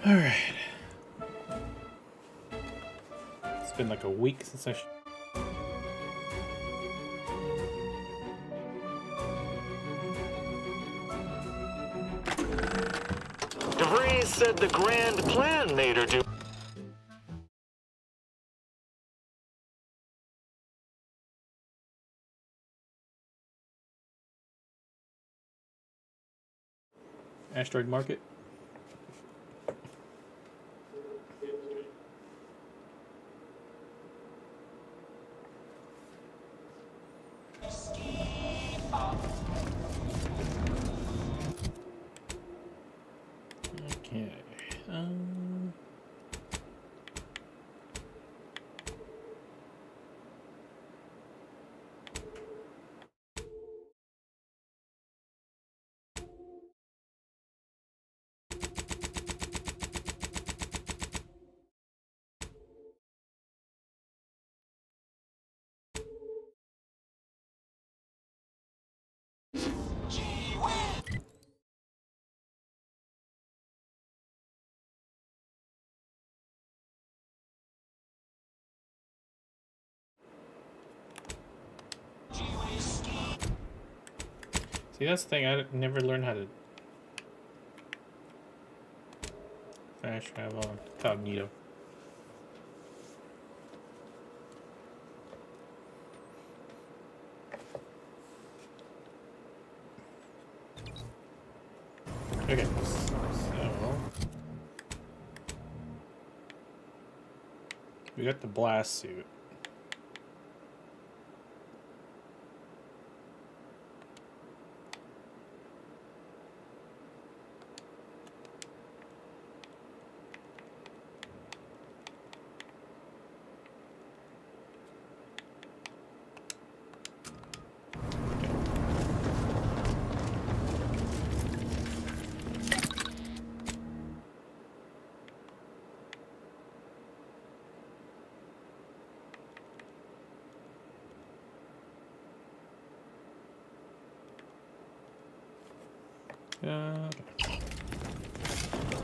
Alright. It's been like a week since I DeVries said the grand plan made her do. Asteroid Market. Okay. See, that's the thing, I never learned how to fast travel incognito. Okay, so we got the blast suit.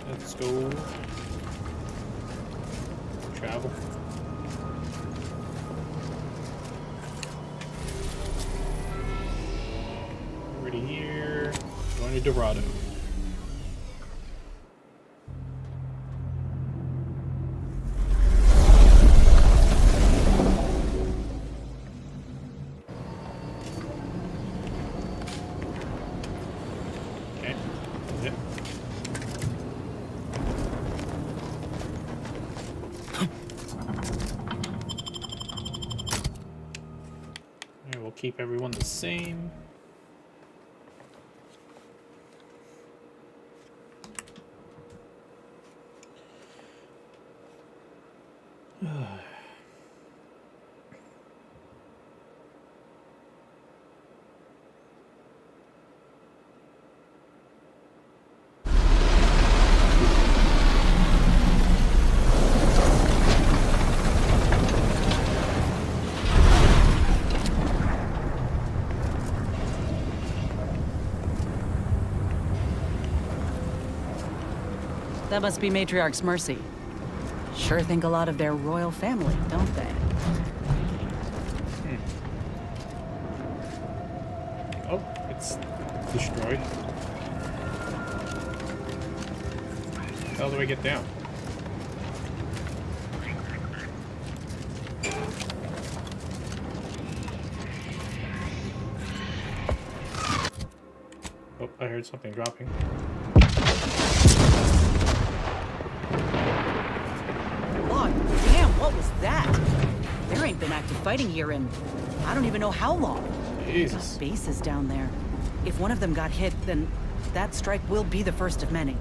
Let's go travel. Already here. Going to Dorado. Keep everyone the same. That must be Matriarch's Mercy. Sure think a lot of their royal family, don't they? Oh, it's destroyed. How do I get down? Oh, I heard something dropping. What was that? There ain't been active fighting here in I don't even know how long. Jesus. Bases down there. If one of them got hit, then that strike will be the first of many.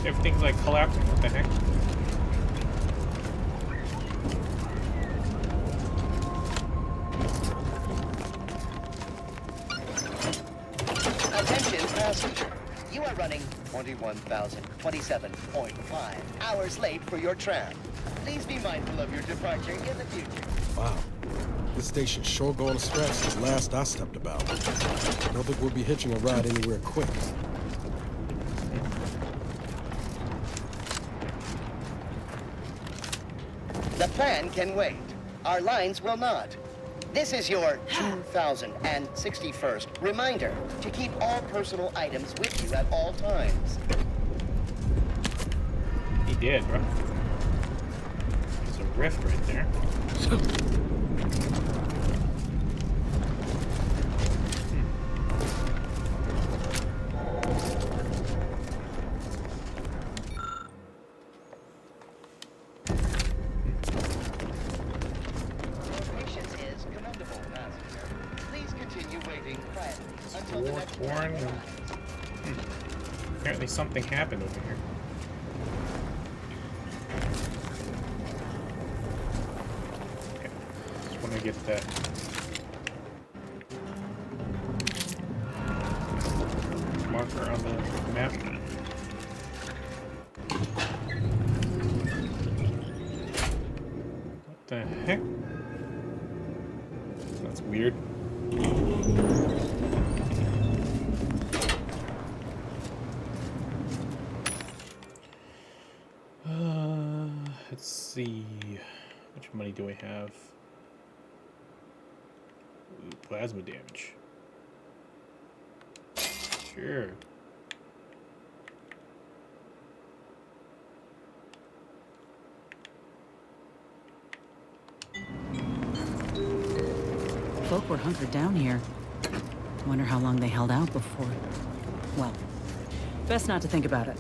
Everything's like collapsing. What the heck? passenger. You are running 21,027.5 hours late for your tram. Please be mindful of your departure in the future. Wow. This station's sure going to scratch since last I stepped about. Don't think we'll be hitching a ride anywhere quick. The plan can wait. Our lines will not. This is your 2061st reminder to keep all personal items with you at all times. He did, bro. There's a rift right there. Apparently something happened over here. Okay, just want to get that. Marker on the map. What the heck? That's weird. Let's see. How much money do I have? Ooh, plasma damage. Sure. Folk were hunkered down here. Wonder how long they held out before. Well, best not to think about it.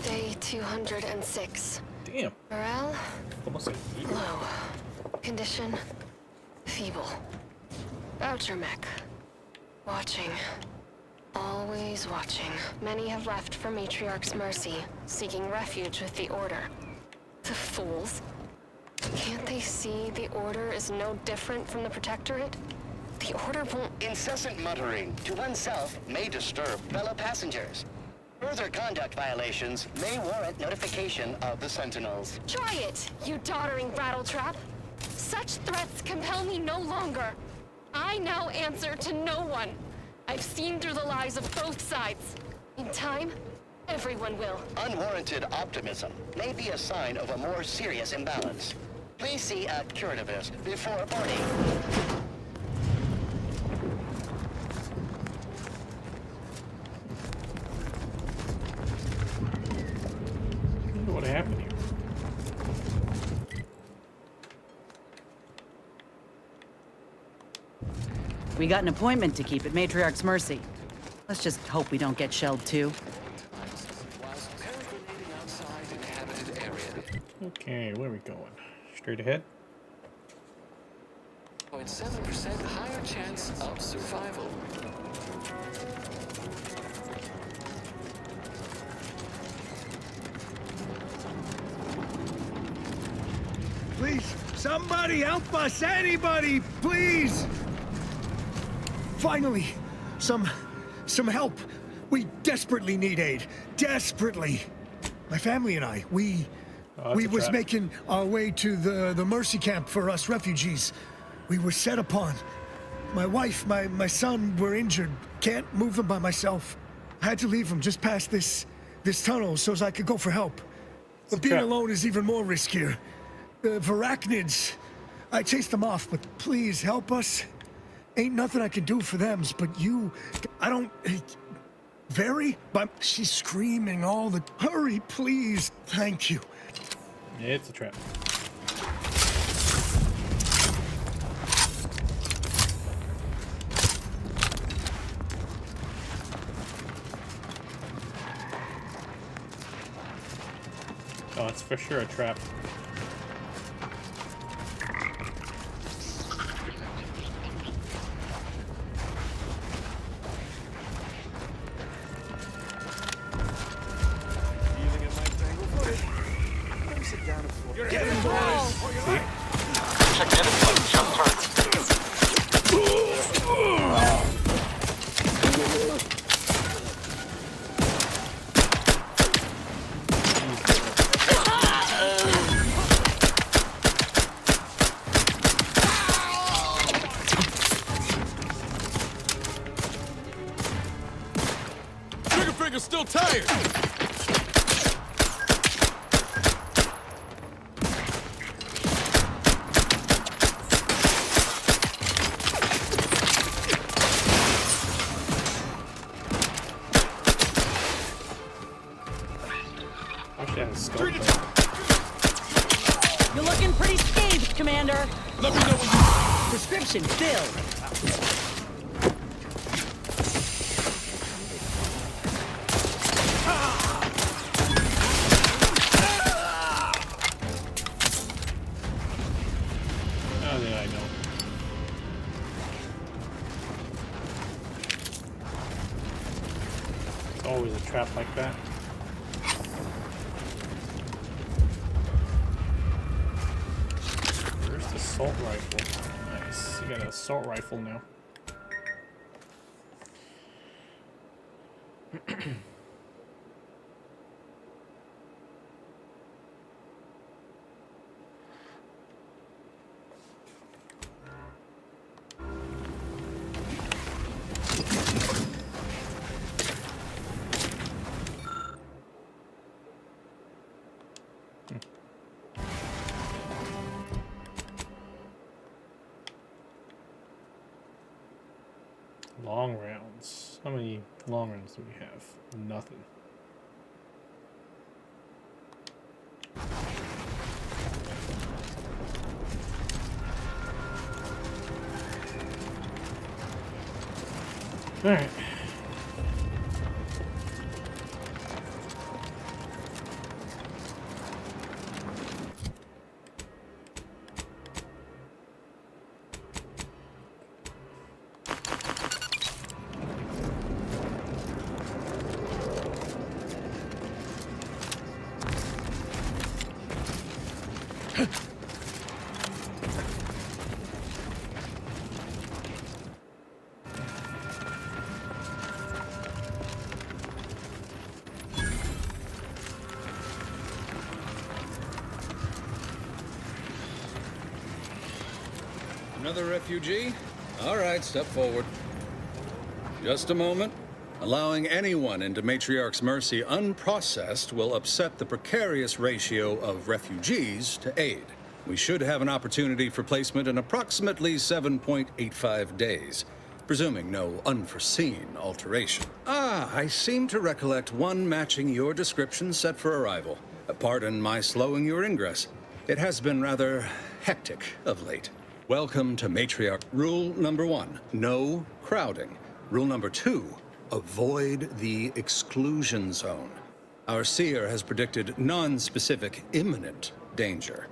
Day 206. Damn. Morale? Almost like fever. Low. Condition? Feeble. Voucher mech. Watching. Always watching. Many have left for Matriarch's mercy, seeking refuge with the Order. The fools. Can't they see the Order is no different from the Protectorate? The Order won't... Incessant muttering to oneself may disturb fellow passengers. Further conduct violations may warrant notification of the Sentinels. Try it, you doddering rattletrap! Such threats compel me no longer. I now answer to no one. I've seen through the lies of both sides. In time, everyone will. Unwarranted optimism may be a sign of a more serious imbalance. Please see a curativist before boarding. I wonder what happened here. We got an appointment to keep at Matriarch's mercy. Let's just hope we don't get shelled too. Okay, where are we going? Straight ahead? 0.7% higher chance of survival. Please, somebody help us! Anybody, please! Finally, some help. We desperately need aid. Desperately. My family and I, we was making our way to the mercy camp for us refugees. We were set upon. My wife, my son were injured. Can't move them by myself. I had to leave them just past this tunnel so as I could go for help. But being alone is even more riskier. Arachnids. I chased them off, but please help us. Ain't nothing I can do for them, but you, I don't... Very? But she's screaming all the... Hurry, please. Thank you. It's a trap. Oh, it's for sure a trap. Check enemy jump turret. clear. Actually, I have a scope though. You're looking pretty scathed, Commander. Let me know when you... Prescription filled. Oh, yeah, I know. It's always a trap like that. Where's the assault rifle? Nice. You got an assault rifle now. Long rounds. How many long rounds do we have? Nothing. All right. Another refugee? All right, step forward. Just a moment. Allowing anyone into Matriarch's Mercy unprocessed will upset the precarious ratio of refugees to aid. We should have an opportunity for placement in approximately 7.85 days, presuming no unforeseen alteration. Ah, I seem to recollect one matching your description set for arrival. Pardon my slowing your ingress. It has been rather hectic of late. Welcome to Matriarch. Rule number 1, no crowding. Rule number 2, avoid the exclusion zone. Our seer has predicted non-specific imminent danger.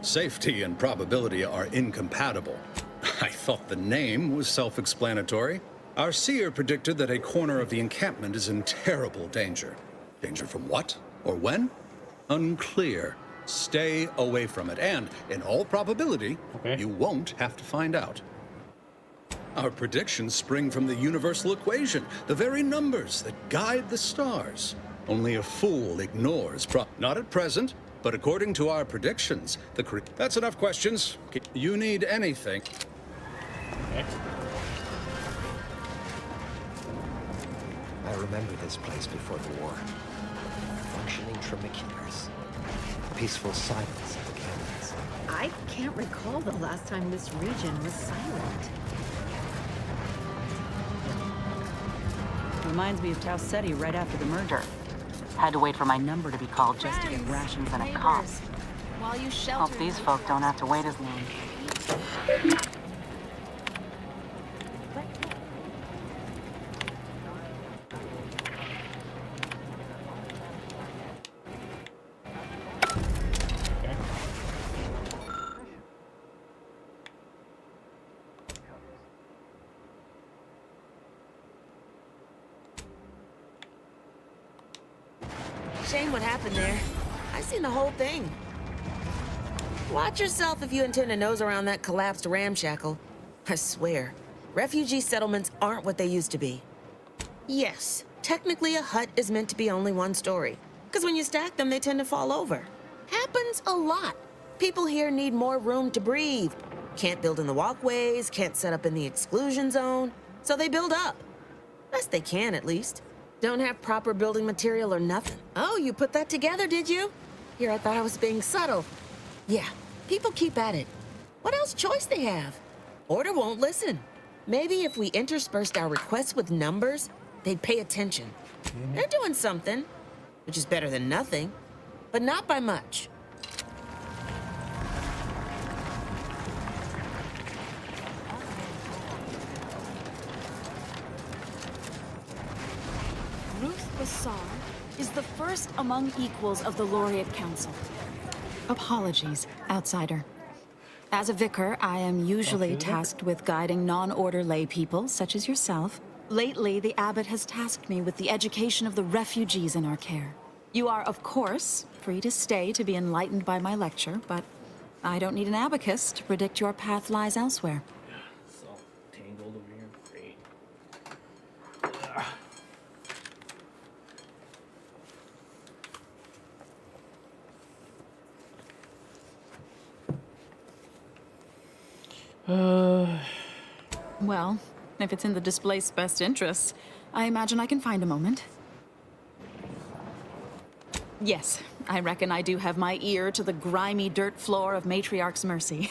Safety and probability are incompatible. I thought the name was self-explanatory. Our seer predicted that a corner of the encampment is in terrible danger. Danger from what? Or when? Unclear. Stay away from it, and, in all probability, you won't have to find out. Our predictions spring from the universal equation, the very numbers that guide the stars. Only a fool ignores not at present, but according to our predictions, That's enough questions. You need anything. I remember this place before the war. Functioning tramiculars. Peaceful silence of the canyons. I can't recall the last time this region was silent. Reminds me of Tau Ceti right after the merger. Had to wait for my number to be called just to get rations and a cop. While you Hope these folk don't have to wait as long. Shame what happened there. I seen the whole thing. Watch yourself if you intend to nose around that collapsed ramshackle. I swear, refugee settlements aren't what they used to be. Yes, technically a hut is meant to be only one story, because when you stack them, they tend to fall over. Happens a lot. People here need more room to breathe. Can't build in the walkways, can't set up in the exclusion zone, so they build up. Best they can, at least. Don't have proper building material or nothing. Oh, you put that together, did you? Here, I thought I was being subtle. Yeah, people keep at it. What else choice they have? Order won't listen. Maybe if we interspersed our requests with numbers, they'd pay attention. They're doing something, which is better than nothing, but not by much. Ruth Bassar is the first among equals of the Laureate Council. Apologies, outsider. As a vicar, I am usually tasked with guiding non-order lay people, such as yourself. Lately, the abbot has tasked me with the education of the refugees in our care. You are, of course, free to stay to be enlightened by my lecture, but I don't need an abacus to predict your path lies elsewhere. It's all tangled over here. Great. Well, if it's in the displaced's best interests, I imagine I can find a moment. Yes, I reckon I do have my ear to the grimy dirt floor of Matriarch's Mercy.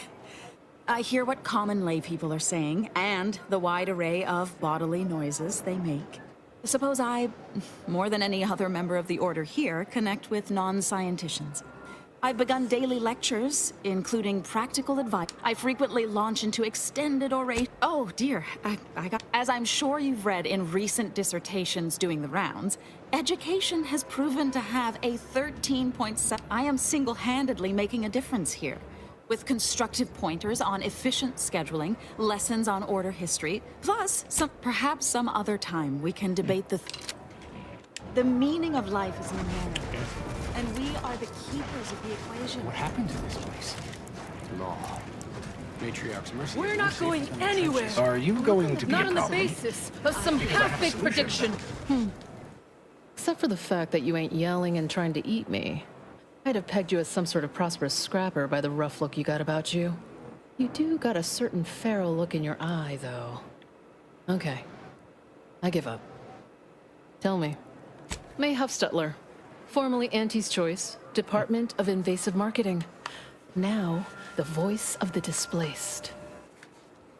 I hear what common lay people are saying, and the wide array of bodily noises they make. Suppose I, more than any other member of the Order here, connect with non-scienticians. I've begun daily lectures, including practical advice. I frequently launch into extended oration. Oh dear, as I'm sure you've read in recent dissertations doing the rounds, education has proven to have a 13.7. I am single-handedly making a difference here, with constructive pointers on efficient scheduling, lessons on order history, plus perhaps some other time we can debate the meaning of life is numeric. And we are the keepers of the equation. What happened to this place? Law. Matriarch's Mercy. We're not going anywhere. Are you going to be not a on the problem? basis of some half-baked prediction. Except for the fact that you ain't yelling and trying to eat me. I'd have pegged you as some sort of prosperous scrapper by the rough look you got about you. You do got a certain feral look in your eye, though. Okay. I give up. Tell me. May Huffstutler. Formerly Auntie's Choice, Department of Invasive Marketing. Now, the voice of the displaced.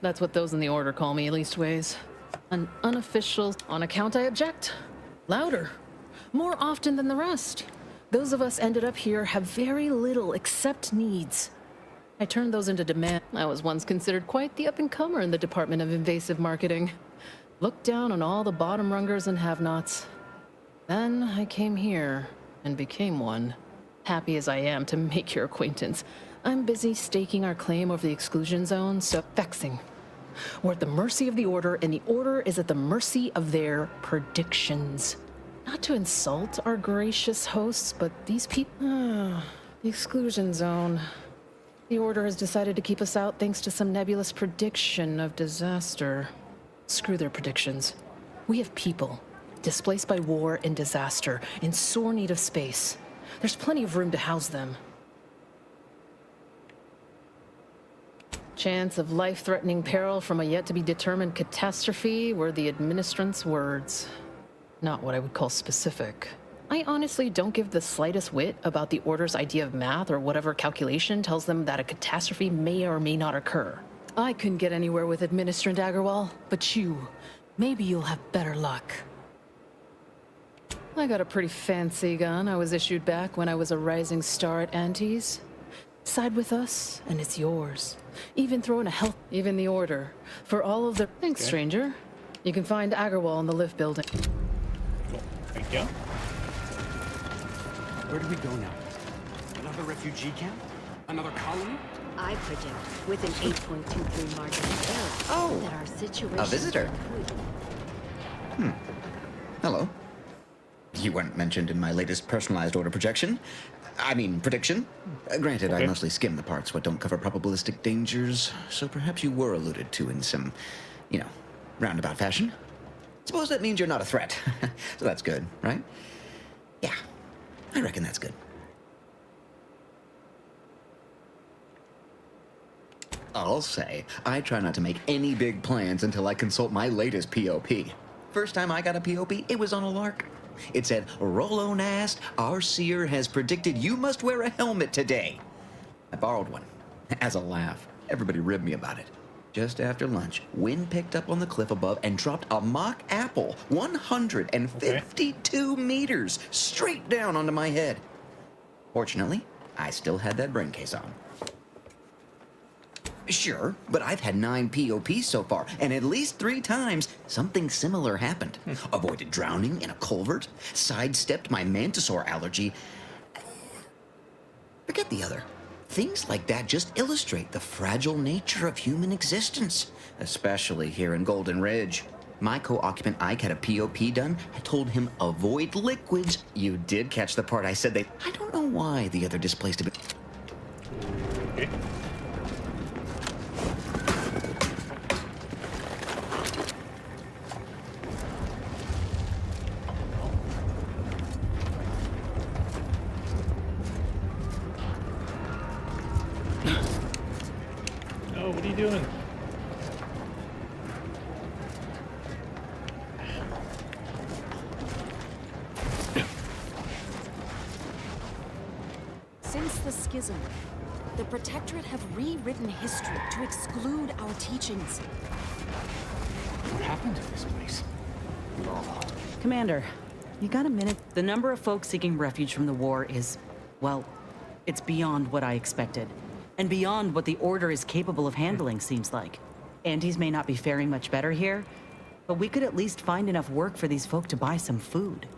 That's what those in the Order call me, leastways. An unofficial, on account I object. Louder. More often than the rest. Those of us ended up here have very little except needs. I turned those into demand. I was once considered quite the up-and-comer in the Department of Invasive Marketing. Looked down on all the bottom rungers and have-nots. Then I came here and became one. Happy as I am to make your acquaintance, I'm busy staking our claim over the exclusion zone, so vexing. We're at the mercy of the Order, and the Order is at the mercy of their predictions. Not to insult our gracious hosts, but these people... the exclusion zone. The Order has decided to keep us out thanks to some nebulous prediction of disaster. Screw their predictions. We have people displaced by war and disaster, in sore need of space. There's plenty of room to house them. Chance of life-threatening peril from a yet-to-be-determined catastrophe were the administrant's words. Not what I would call specific. I honestly don't give the slightest whit about the Order's idea of math or whatever calculation tells them that a catastrophe may or may not occur. I couldn't get anywhere with Administrant Agarwal, but you, maybe you'll have better luck. I got a pretty fancy gun I was issued back when I was a rising star at Auntie's. Side with us, and it's yours. Even throw in even the Order. For all of the... Thanks, stranger. You can find Agarwal in the lift building. Cool. Thank you. Where do we go now? Another refugee camp? Another colony? I predict, with an 8.23 margin of error, that our situation... A visitor? Hello. You weren't mentioned in my latest personalized order projection. I mean, prediction. Granted, I mostly skim the parts what don't cover probabilistic dangers, so perhaps you were alluded to in some, roundabout fashion. Suppose that means you're not a threat. So that's good, right? Yeah, I reckon that's good. I'll say, I try not to make any big plans until I consult my latest POP. First time I got a POP, it was on a lark. It said, Rollo Nast, our seer has predicted you must wear a helmet today. I borrowed one, as a laugh. Everybody ribbed me about it. Just after lunch, wind picked up on the cliff above and dropped a mock apple 152 meters straight down onto my head. Fortunately, I still had that brain case on. Sure, but I've had 9 POPs so far, and at least 3 times something similar happened. Avoided drowning in a culvert, sidestepped my mantisaur allergy. Forget the other. Things like that just illustrate the fragile nature of human existence, especially here in Golden Ridge. My co-occupant Ike had a POP done. I told him avoid liquids. You did catch the part I said they... I don't know why the other displaced a bit. Okay. Oh, what are you doing? Since the schism, the Protectorate have rewritten history to exclude our teachings. What happened to this place? Commander, you got a minute? The number of folks seeking refuge from the war is, well, it's beyond what I expected. And beyond what the Order is capable of handling, seems like. Andes may not be faring much better here, but we could at least find enough work for these folk to buy some food.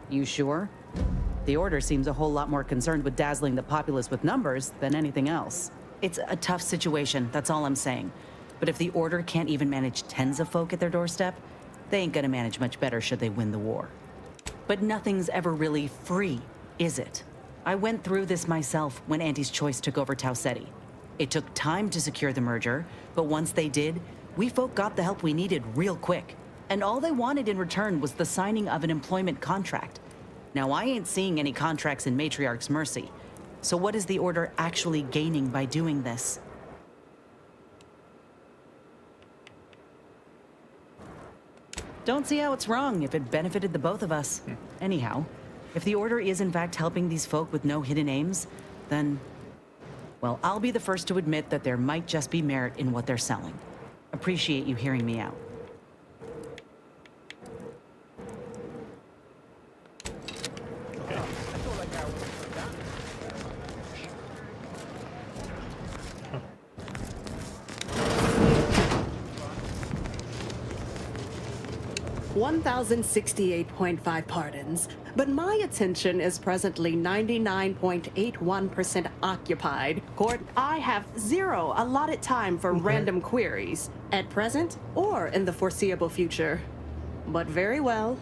You sure? The Order seems a whole lot more concerned with dazzling the populace with numbers than anything else. It's a tough situation, that's all I'm saying. But if the Order can't even manage tens of folk at their doorstep, they ain't gonna manage much better should they win the war. But nothing's ever really free, is it? I went through this myself when Andy's Choice took over Tau Ceti. It took time to secure the merger, but once they did, we folk got the help we needed real quick. And all they wanted in return was the signing of an employment contract. Now, I ain't seeing any contracts in Matriarch's Mercy. So what is the Order actually gaining by doing this? Don't see how it's wrong if it benefited the both of us. Anyhow, if the Order is in fact helping these folk with no hidden aims, then, well, I'll be the first to admit that there might just be merit in what they're selling. Appreciate you hearing me out. Okay. 1,068.5 pardons, but my attention is presently 99.81% occupied. Court, I have 0 allotted time for random queries, at present or in the foreseeable future. But very well.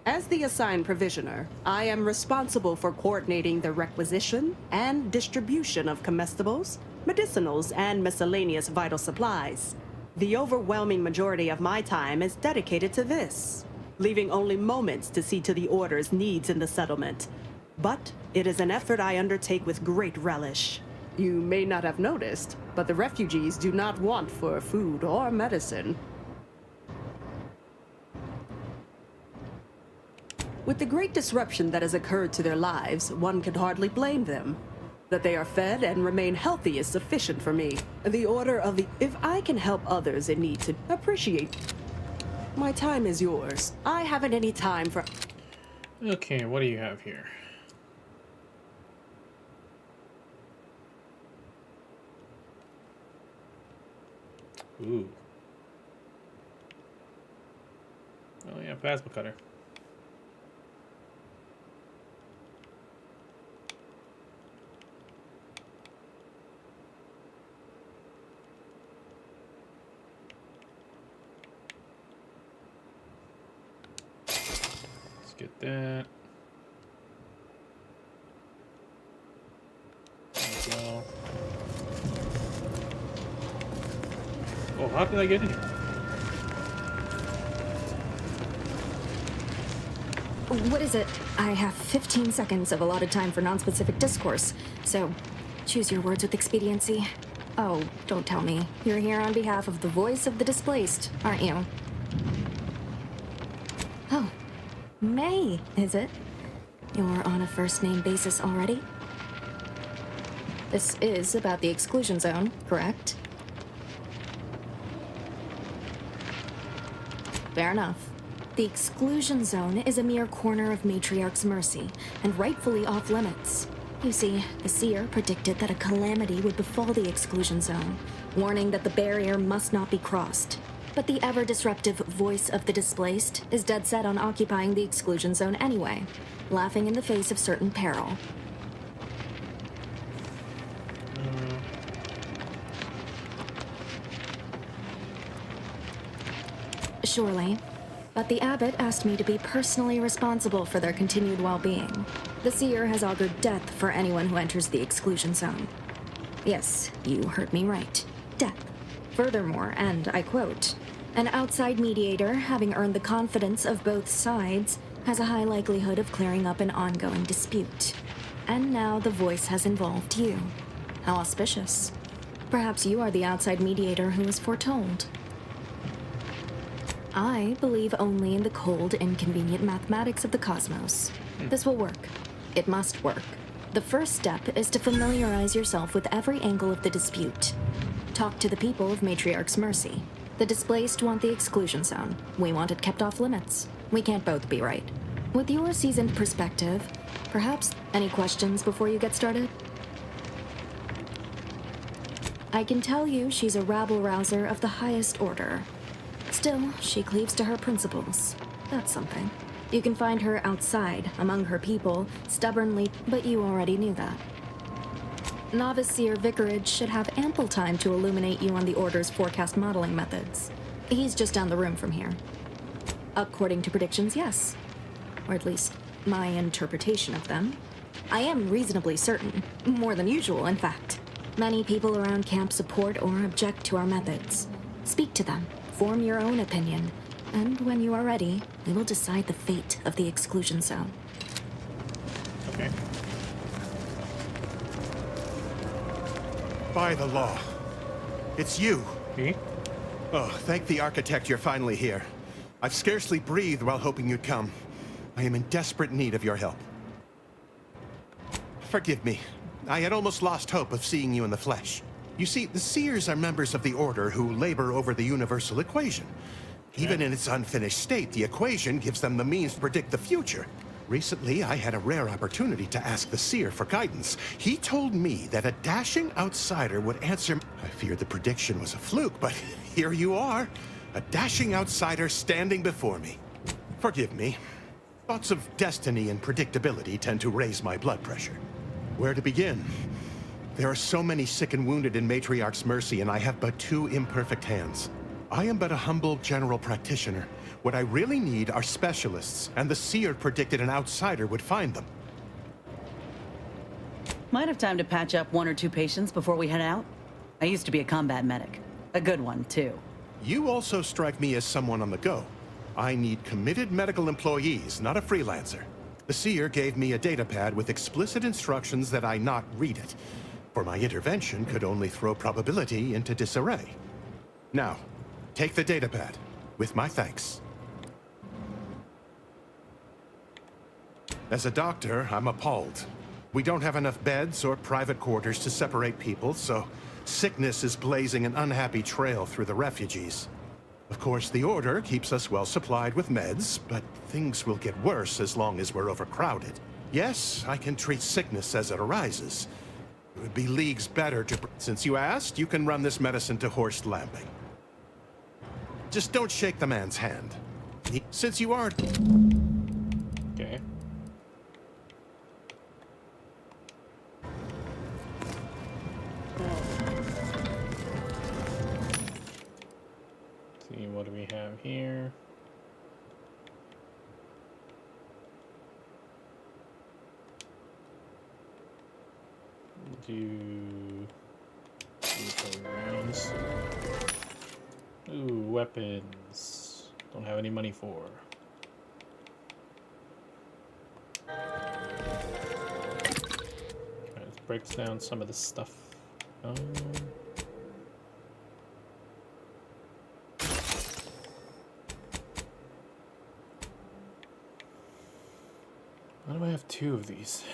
As the assigned provisioner, I am responsible for coordinating the requisition and distribution of comestibles, medicinals, and miscellaneous vital supplies. The overwhelming majority of my time is dedicated to this, leaving only moments to see to the Order's needs in the settlement. But it is an effort I undertake with great relish. You may not have noticed, but the refugees do not want for food or medicine. With the great disruption that has occurred to their lives, one could hardly blame them. That they are fed and remain healthy is sufficient for me. The Order of the... If I can help others in need to appreciate... My time is yours. I haven't any time for... Okay, what do you have here? Ooh. Oh yeah, plasma cutter. Get that. Well. Oh, how did I get in here? What is it? I have 15 seconds of allotted time for non-specific discourse, so choose your words with expediency. Oh, don't tell me. You're here on behalf of the voice of the displaced, aren't you? Oh, May, is it? You're on a first-name basis already? This is about the exclusion zone, correct? Fair enough. The exclusion zone is a mere corner of Matriarch's mercy, and rightfully off-limits. You see, the seer predicted that a calamity would befall the exclusion zone, warning that the barrier must not be crossed. But the ever-disruptive voice of the displaced is dead set on occupying the exclusion zone anyway, laughing in the face of certain peril. Surely. But the abbot asked me to be personally responsible for their continued well-being. The seer has augured death for anyone who enters the exclusion zone. Yes, you heard me right. Death. Furthermore, and I quote, an outside mediator, having earned the confidence of both sides, has a high likelihood of clearing up an ongoing dispute. And now the voice has involved you. How auspicious. Perhaps you are the outside mediator who was foretold. I believe only in the cold, inconvenient mathematics of the cosmos. This will work. It must work. The first step is to familiarize yourself with every angle of the dispute. Talk to the people of Matriarch's mercy. The displaced want the exclusion zone. We want it kept off limits. We can't both be right. With your seasoned perspective, perhaps any questions before you get started? I can tell you she's a rabble-rouser of the highest order. Still, she cleaves to her principles. That's something. You can find her outside, among her people, stubbornly, but you already knew that. Novice Seer Vicarage should have ample time to illuminate you on the Order's forecast modeling methods. He's just down the room from here. According to predictions, yes. Or at least, my interpretation of them. I am reasonably certain. More than usual, in fact. Many people around camp support or object to our methods. Speak to them. Form your own opinion, and when you are ready, we will decide the fate of the exclusion zone. Okay. By the law. It's you. Me? Oh, thank the architect you're finally here. I've scarcely breathed while hoping you'd come. I am in desperate need of your help. Forgive me. I had almost lost hope of seeing you in the flesh. You see, the Seers are members of the Order who labor over the universal equation. Even in its unfinished state, the equation gives them the means to predict the future. Recently, I had a rare opportunity to ask the Seer for guidance. He told me that a dashing outsider would answer. I feared the prediction was a fluke, but here you are. A dashing outsider standing before me. Forgive me. Thoughts of destiny and predictability tend to raise my blood pressure. Where to begin? There are so many sick and wounded in Matriarch's mercy, and I have but two imperfect hands. I am but a humble general practitioner. What I really need are specialists, and the Seer predicted an outsider would find them. Might have time to patch up one or two patients before we head out. I used to be a combat medic. A good one, too. You also strike me as someone on the go. I need committed medical employees, not a freelancer. The Seer gave me a datapad with explicit instructions that I not read it. For my intervention could only throw probability into disarray. Now, take the datapad, with my thanks. As a doctor, I'm appalled. We don't have enough beds or private quarters to separate people, so sickness is blazing an unhappy trail through the refugees. Of course, the Order keeps us well supplied with meds, but things will get worse as long as we're overcrowded. Yes, I can treat sickness as it arises. It would be leagues better to... Since you asked, you can run this medicine to Horst Lambing. Just don't shake the man's hand. Since you aren't... Okay. Let's see, what do we have here? Do rounds. Ooh, weapons. Don't have any money for. Alright, let's break down some of this stuff. Why do I have 2 of these?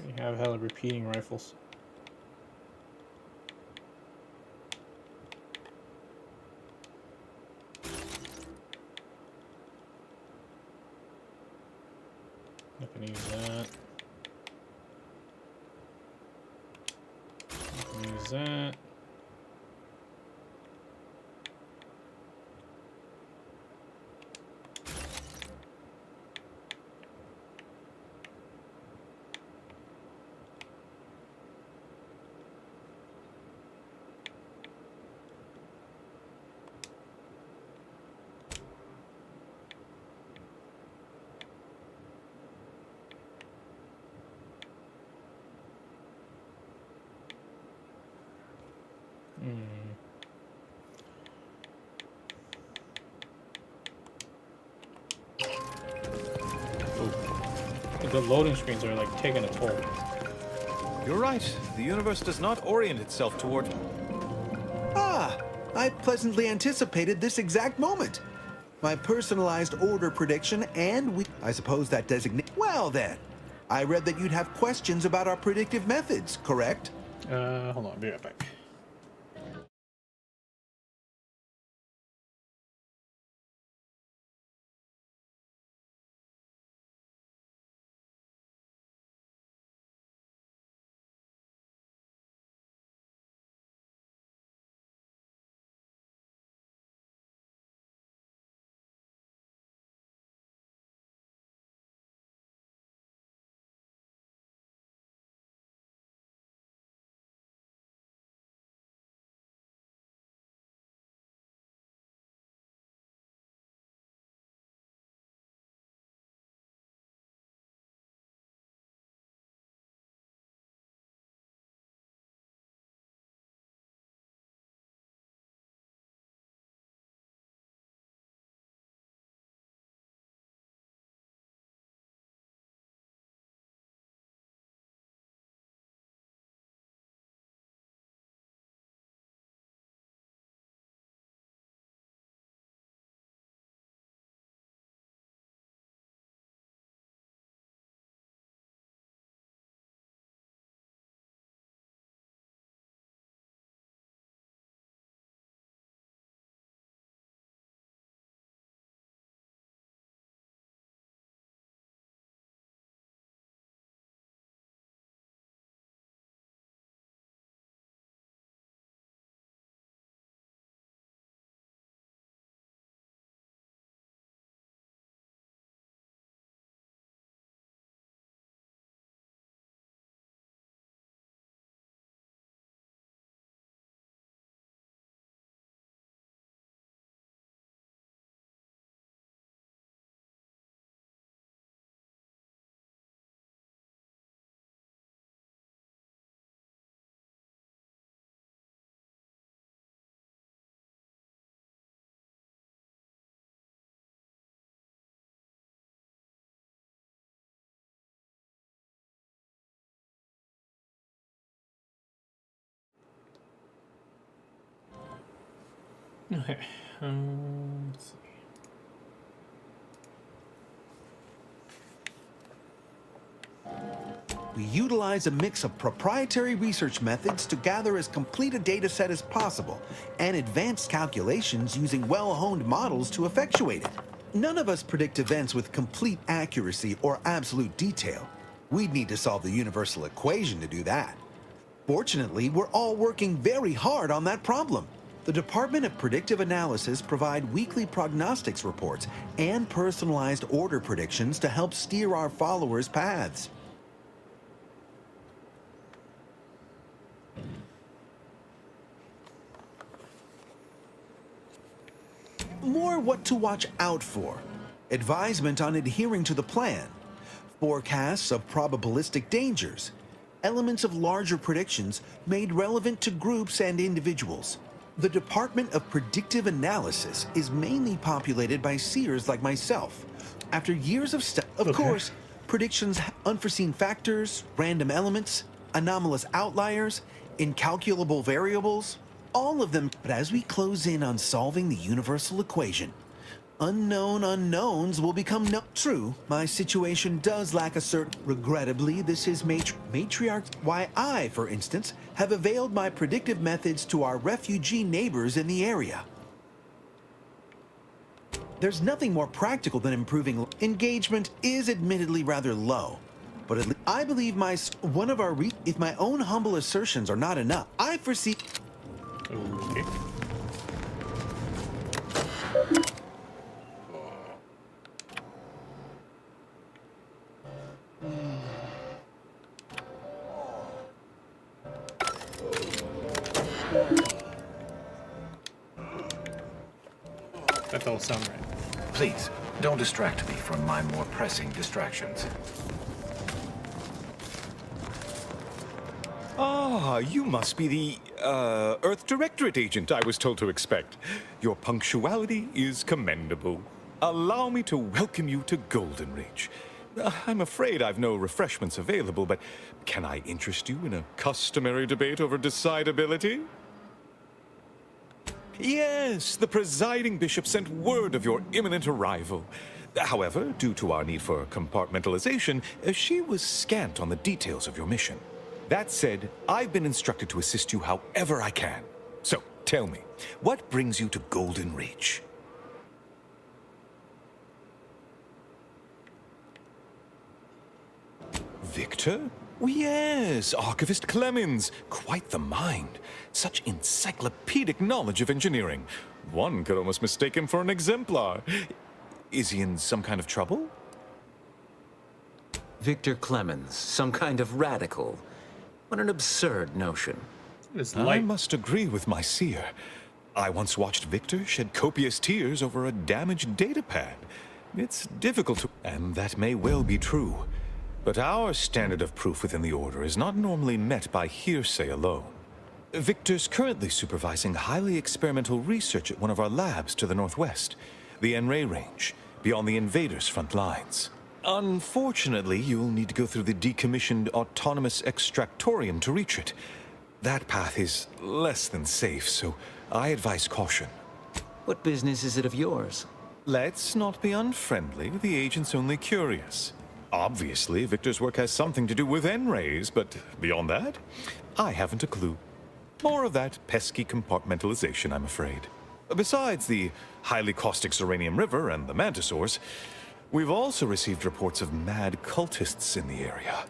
We have hella repeating rifles. Not gonna use that. Not gonna use that. The loading screens are like taking a toll. You're right. The universe does not orient itself toward... Ah! I pleasantly anticipated this exact moment. My personalized order prediction and I suppose that designate... Well then, I read that you'd have questions about our predictive methods, correct? Hold on, be right back. Okay. Let's see. We utilize a mix of proprietary research methods to gather as complete a data set as possible, and advanced calculations using well-honed models to effectuate it. None of us predict events with complete accuracy or absolute detail. We'd need to solve the universal equation to do that. Fortunately, we're all working very hard on that problem. The Department of Predictive Analysis provide weekly prognostics reports and personalized order predictions to help steer our followers' paths. more what to watch out for, advisement on adhering to the plan, forecasts of probabilistic dangers, elements of larger predictions made relevant to groups and individuals. The Department of Predictive Analysis is mainly populated by seers like myself. After years of study, of course, predictions, unforeseen factors, random elements, anomalous outliers, incalculable variables, all of them. But as we close in on solving the universal equation, unknown unknowns will become true. My situation does lack a certain. Regrettably, this is matriarch. Why I, for instance, have availed my predictive methods to our refugee neighbors in the area. There's nothing more practical than improving. Engagement is admittedly rather low, but at least I believe if my own humble assertions are not enough, I foresee. Okay. That don't sound right. Please, don't distract me from my more pressing distractions. Ah, you must be the, Earth Directorate agent I was told to expect. Your punctuality is commendable. Allow me to welcome you to Golden Ridge. I'm afraid I've no refreshments available, but can I interest you in a customary debate over decidability? Yes, the presiding bishop sent word of your imminent arrival. However, due to our need for compartmentalization, she was scant on the details of your mission. That said, I've been instructed to assist you however I can. So, tell me, what brings you to Golden Ridge? Victor? Yes, Archivist Clemens. Quite the mind. Such encyclopedic knowledge of engineering. One could almost mistake him for an exemplar. Is he in some kind of trouble? Victor Clemens, some kind of radical. What an absurd notion. I must agree with my seer. I once watched Victor shed copious tears over a damaged datapad. It's difficult to... And that may well be true. But our standard of proof within the Order is not normally met by hearsay alone. Victor's currently supervising highly experimental research at one of our labs to the northwest, the N-Ray range, beyond the invaders' front lines. Unfortunately, you'll need to go through the decommissioned autonomous extractorium to reach it. That path is less than safe, so I advise caution. What business is it of yours? Let's not be unfriendly. The agent's only curious. Obviously, Victor's work has something to do with N-rays, but beyond that, I haven't a clue. More of that pesky compartmentalization, I'm afraid. Besides the highly caustic Zeranium River and the Mantisaurs, we've also received reports of mad cultists in the area.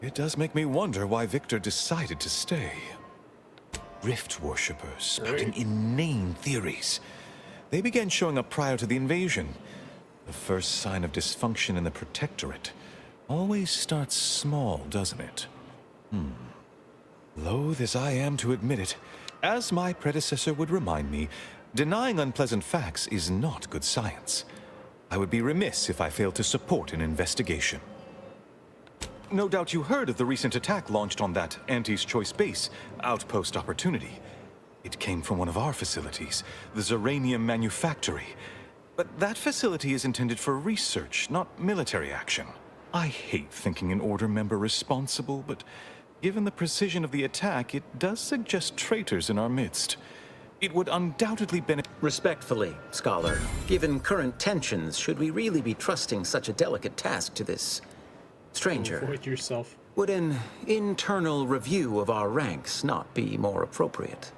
It does make me wonder why Victor decided to stay. Rift worshippers spouting inane theories. They began showing up prior to the invasion. The first sign of dysfunction in the Protectorate always starts small, doesn't it? Loath as I am to admit it, as my predecessor would remind me, denying unpleasant facts is not good science. I would be remiss if I failed to support an investigation. No doubt you heard of the recent attack launched on that Anti's Choice base, Outpost Opportunity. It came from one of our facilities, the Zeranium Manufactory. But that facility is intended for research, not military action. I hate thinking an Order member responsible, but given the precision of the attack, it does suggest traitors in our midst. It would undoubtedly benefit... Respectfully, Scholar, given current tensions, should we really be trusting such a delicate task to this stranger? Avoid yourself. Would an internal review of our ranks not be more appropriate?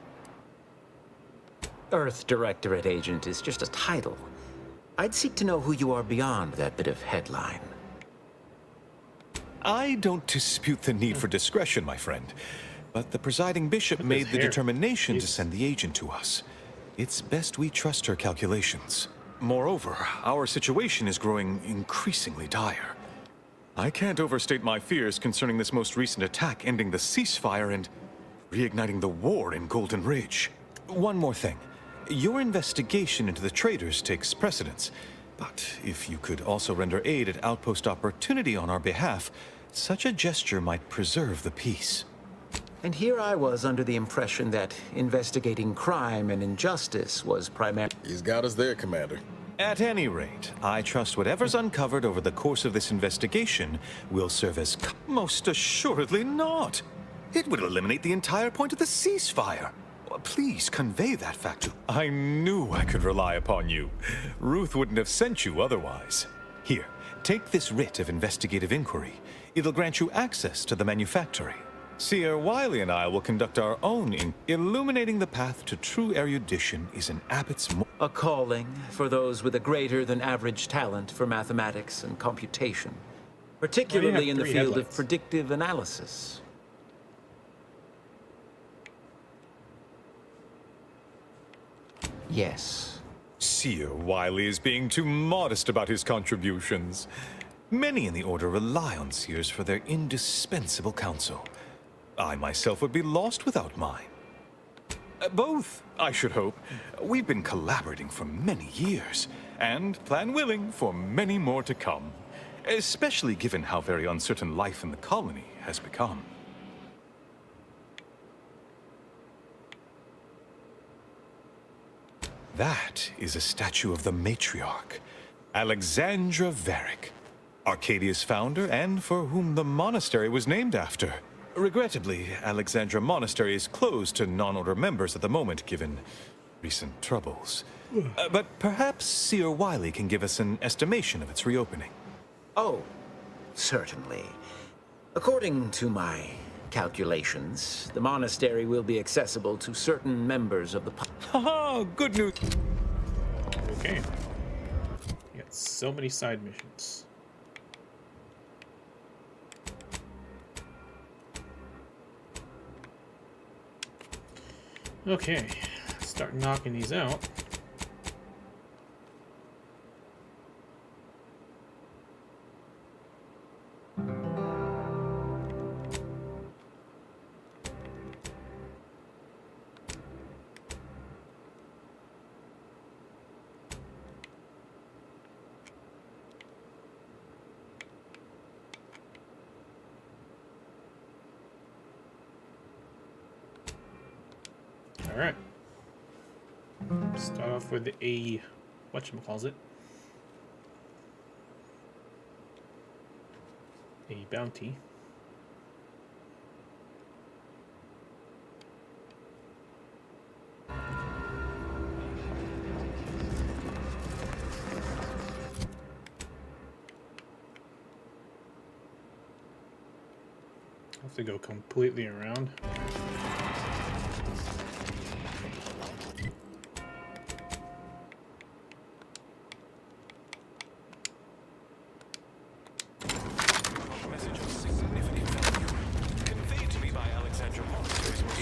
Earth Directorate Agent is just a title. I'd seek to know who you are beyond that bit of headline. I don't dispute the need for discretion, my friend. But the presiding bishop made the determination to send the agent to us. It's best we trust her calculations. Moreover, our situation is growing increasingly dire. I can't overstate my fears concerning this most recent attack ending the ceasefire and reigniting the war in Golden Ridge. One more thing. Your investigation into the traitors takes precedence. But if you could also render aid at Outpost Opportunity on our behalf, such a gesture might preserve the peace. And here I was under the impression that investigating crime and injustice was primarily... He's got us there, Commander. At any rate, I trust whatever's uncovered over the course of this investigation will serve as... Most assuredly not. It would eliminate the entire point of the ceasefire. Please convey that fact to... I knew I could rely upon you. Ruth wouldn't have sent you otherwise. Here, take this writ of investigative inquiry. It'll grant you access to the manufactory. Seer Wiley and I will conduct our own in... Illuminating the path to true erudition is an abbot's... A calling for those with a greater than average talent for mathematics and computation, particularly in the field of predictive analysis. Yes. Seer Wiley is being too modest about his contributions. Many in the Order rely on Seers for their indispensable counsel. I myself would be lost without mine. Both, I should hope. We've been collaborating for many years, and, plan willing, for many more to come. Especially given how very uncertain life in the colony has become. That is a statue of the matriarch, Alexandra Varick, Arcadia's founder and for whom the monastery was named after. Regrettably, Alexandra Monastery is closed to non-order members at the moment, given recent troubles. But perhaps Seer Wiley can give us an estimation of its reopening. Oh, certainly. According to my calculations, the monastery will be accessible to certain members of the Haha, good news. Okay. You got so many side missions. Okay, start knocking these out. All right. Start off with a whatchamacallit. A bounty. Have to go completely around.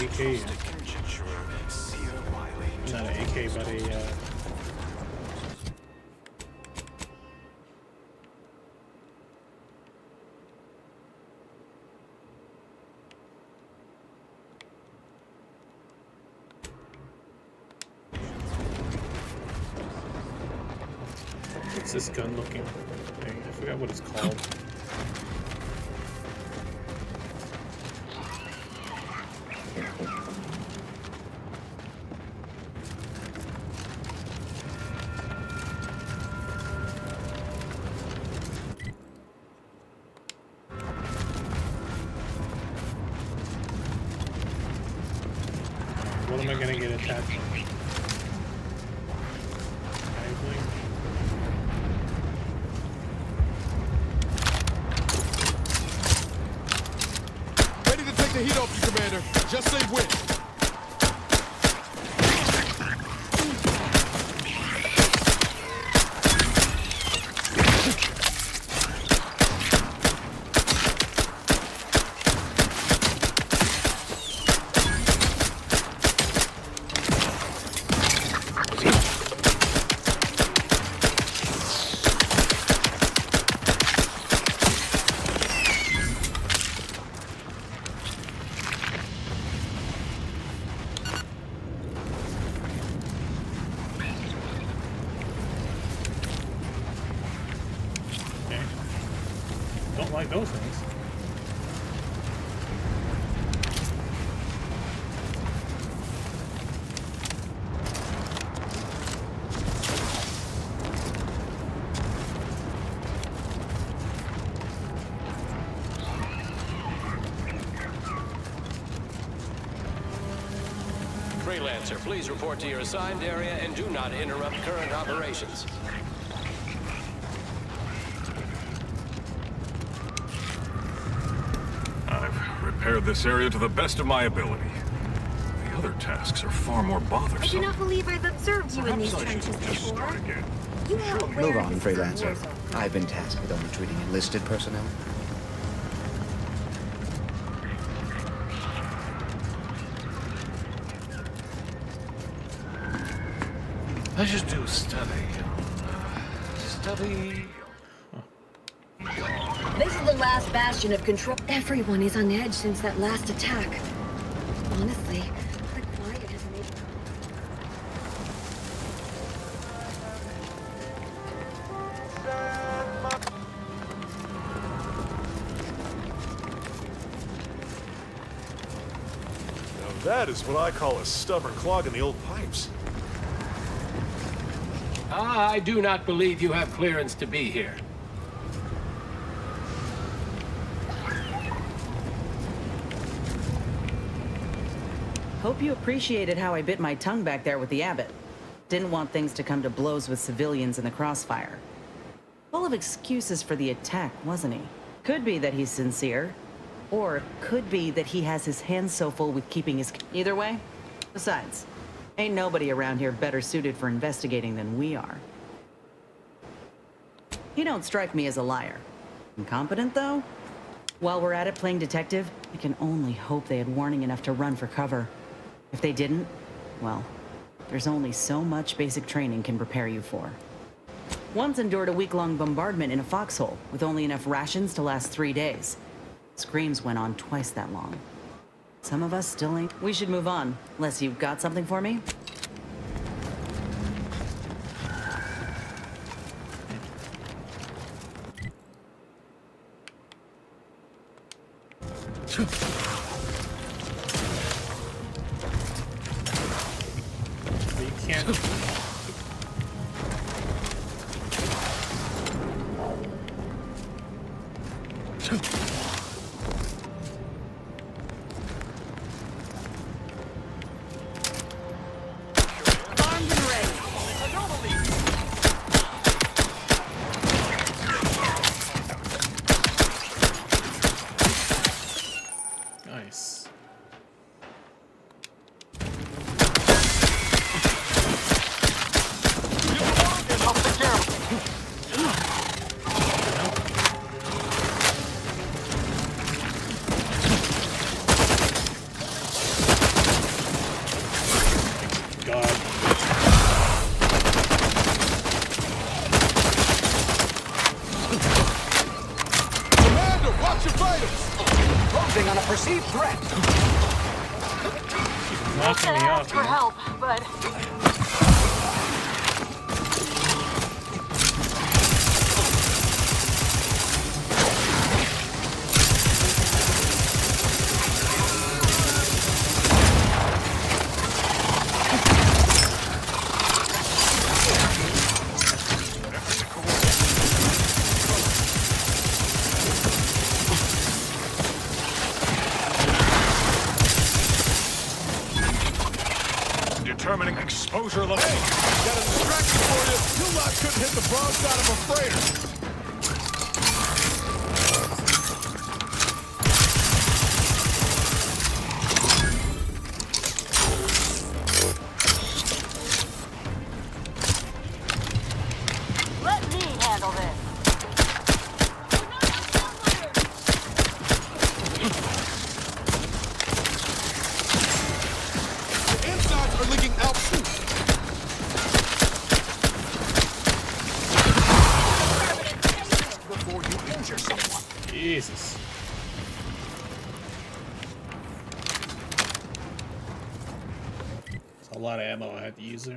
AK. Not an AK, but a what's this gun looking thing? I forgot what it's called. What am I gonna get attacked from? Ready to take the heat off you, Commander. Just say when. don't like those things. Freelancer, please report to your assigned area and do not interrupt current operations. I've repaired this area to the best of my ability. The other tasks are far more I do bothersome. not believe I've observed you in these Perhaps I should trenches just before. start again. You are aware Move on, this is a war freelancer. zone. I've been tasked with only treating enlisted personnel. I should do study. Study. This is the last bastion of control. Everyone is on edge since that last attack. Honestly, the quiet has made... Now that is what I call a stubborn clog in the old pipes. I do not believe you have clearance to be here. Hope you appreciated how I bit my tongue back there with the abbot. Didn't want things to come to blows with civilians in the crossfire. Full of excuses for the attack, wasn't he? Could be that he's sincere, or could be that he has his hands so full with keeping his... Either way, besides, ain't nobody around here better suited for investigating than we are. He don't strike me as a liar. Incompetent, though? While we're at it playing detective, I can only hope they had warning enough to run for cover. If they didn't, well, there's only so much basic training can prepare you for. Once endured a week-long bombardment in a foxhole with only enough rations to last 3 days. Screams went on twice that long. Some of us still ain't. We should move on, unless you've got something for me. But you can't. Armed and ready. Nice. Commander, watch your vitals! Closing on a perceived threat. Knocking me off, For man. help, but... Determining exposure level. Hey, got a distraction for you. You lot couldn't hit the broadside of a freighter. Let me handle this. The insides are leaking out too. Before you injure someone. Jesus. That's a lot of ammo I had to use there.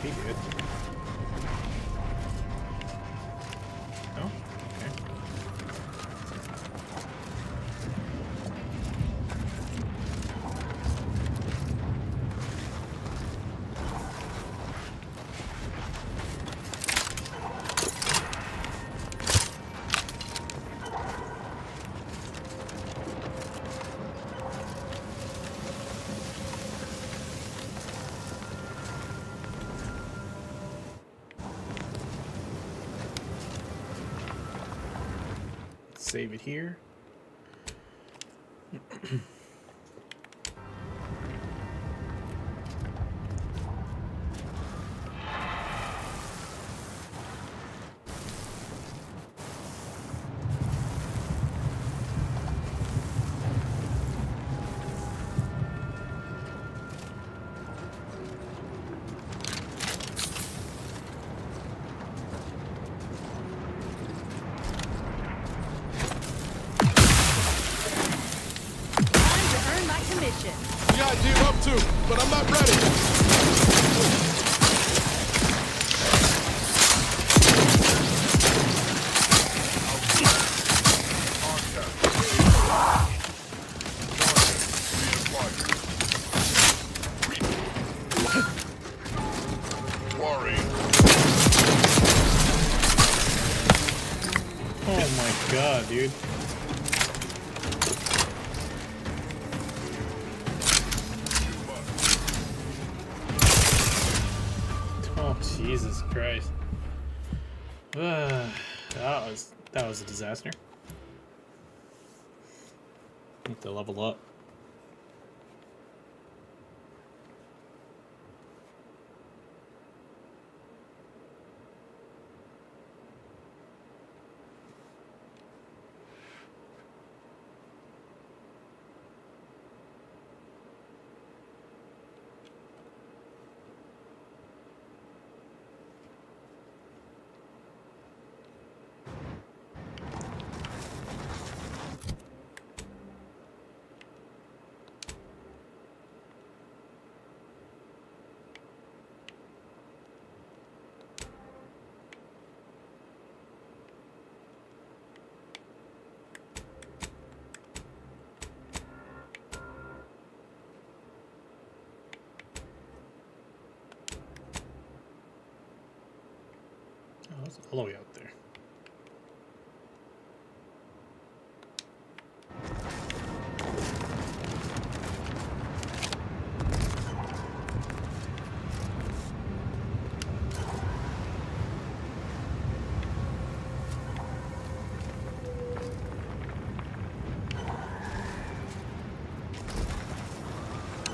He did. No? Okay. Save it here. Yeah, I did up to, but I'm not ready. Oh my god, dude. Oh, Jesus Christ. That was a disaster. Need to level up. Oh, it's all the way out there.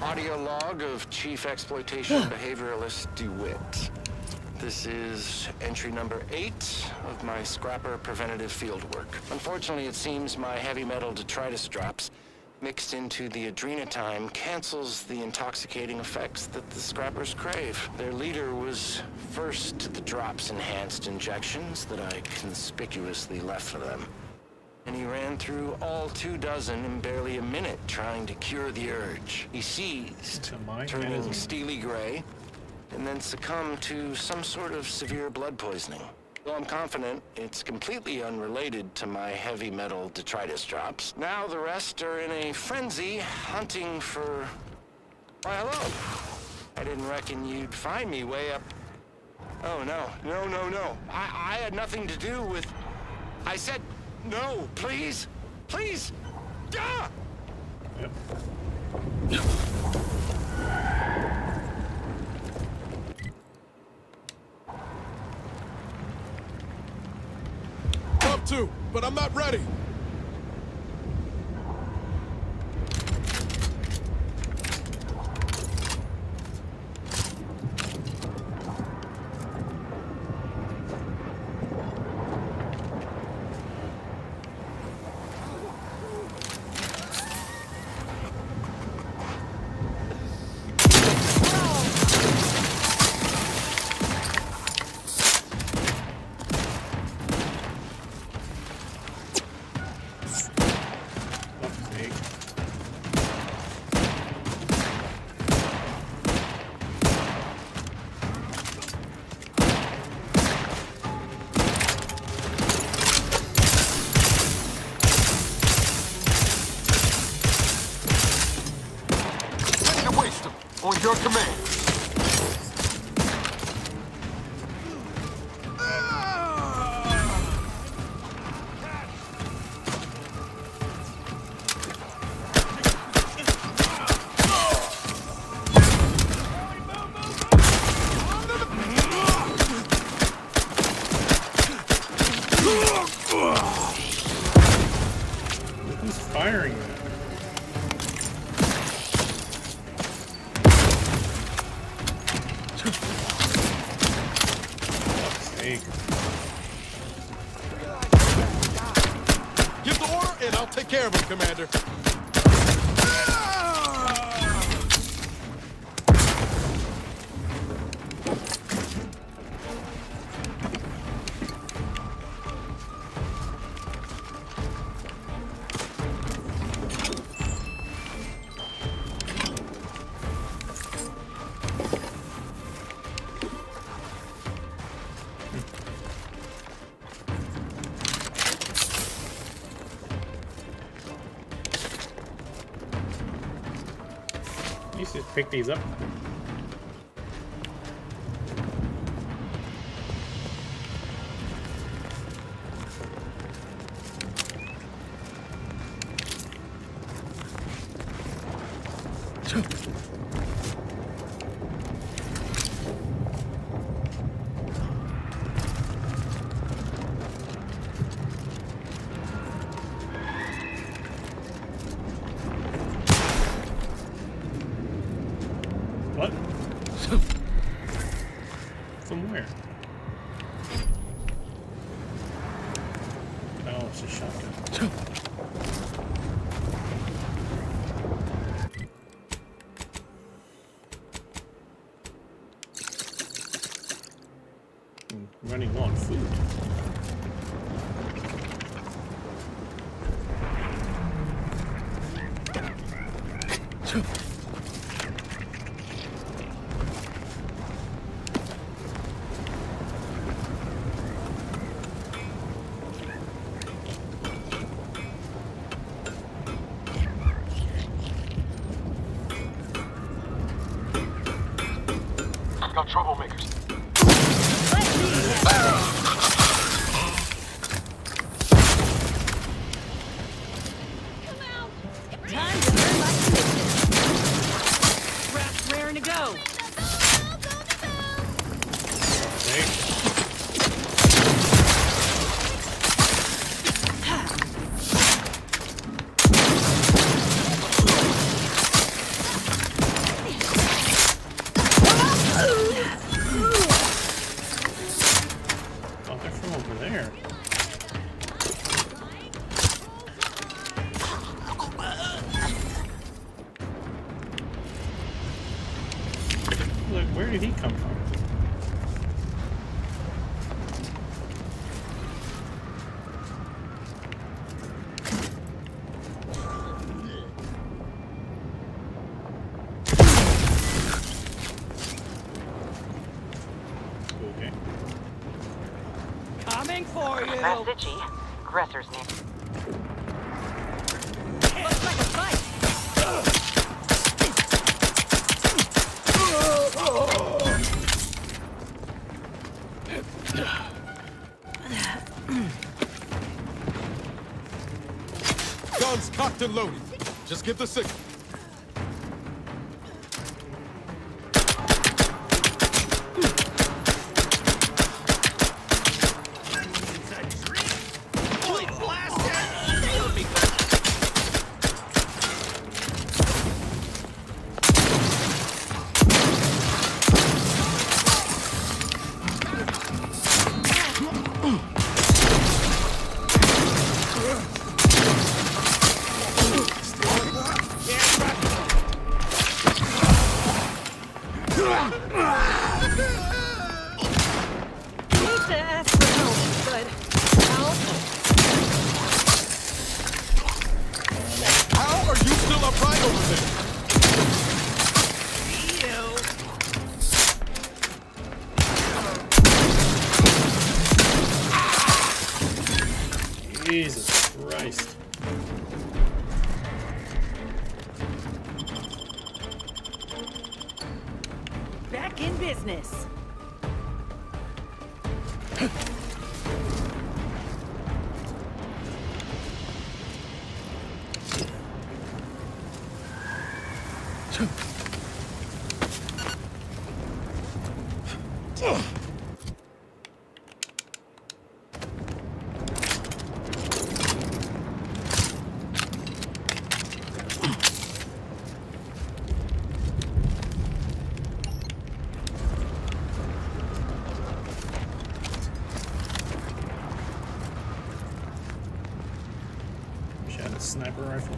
Audio log of Chief Exploitation Behavioralist DeWitt. This is entry number 8 of my scrapper preventative fieldwork. Unfortunately, it seems my heavy metal detritus drops mixed into the adrenotime cancels the intoxicating effects that the scrappers crave. Their leader was first to the drops-enhanced injections that I conspicuously left for them. And he ran through all 24 in barely a minute trying to cure the urge. He seized, turning steely gray, and then succumbed to some sort of severe blood poisoning. Though I'm confident it's completely unrelated to my heavy metal detritus drops, now the rest are in a frenzy hunting for... Why, hello. I didn't reckon you'd find me way up... Oh, no. No. I had nothing to do with... I said... No, please! Please! Ah! Yep. Up to, but I'm not ready. On your command. Who's firing that? Give the order, and I'll take care of him, Commander. You should pick these up. What? From where? Oh, it's a shotgun. I'm running low on food. Got troublemakers. Time to earn my commission. Raft's raring to go. Oh, they're from over there. Look, where did he come from? Okay. Coming for you. That's itchy. Aggressors near. Looks like a fight. Guns cocked and loaded. Just give the signal. Hate to ask for help, but help? How are you still upright over there? Jesus Christ. Back in business. Wish I had a sniper rifle.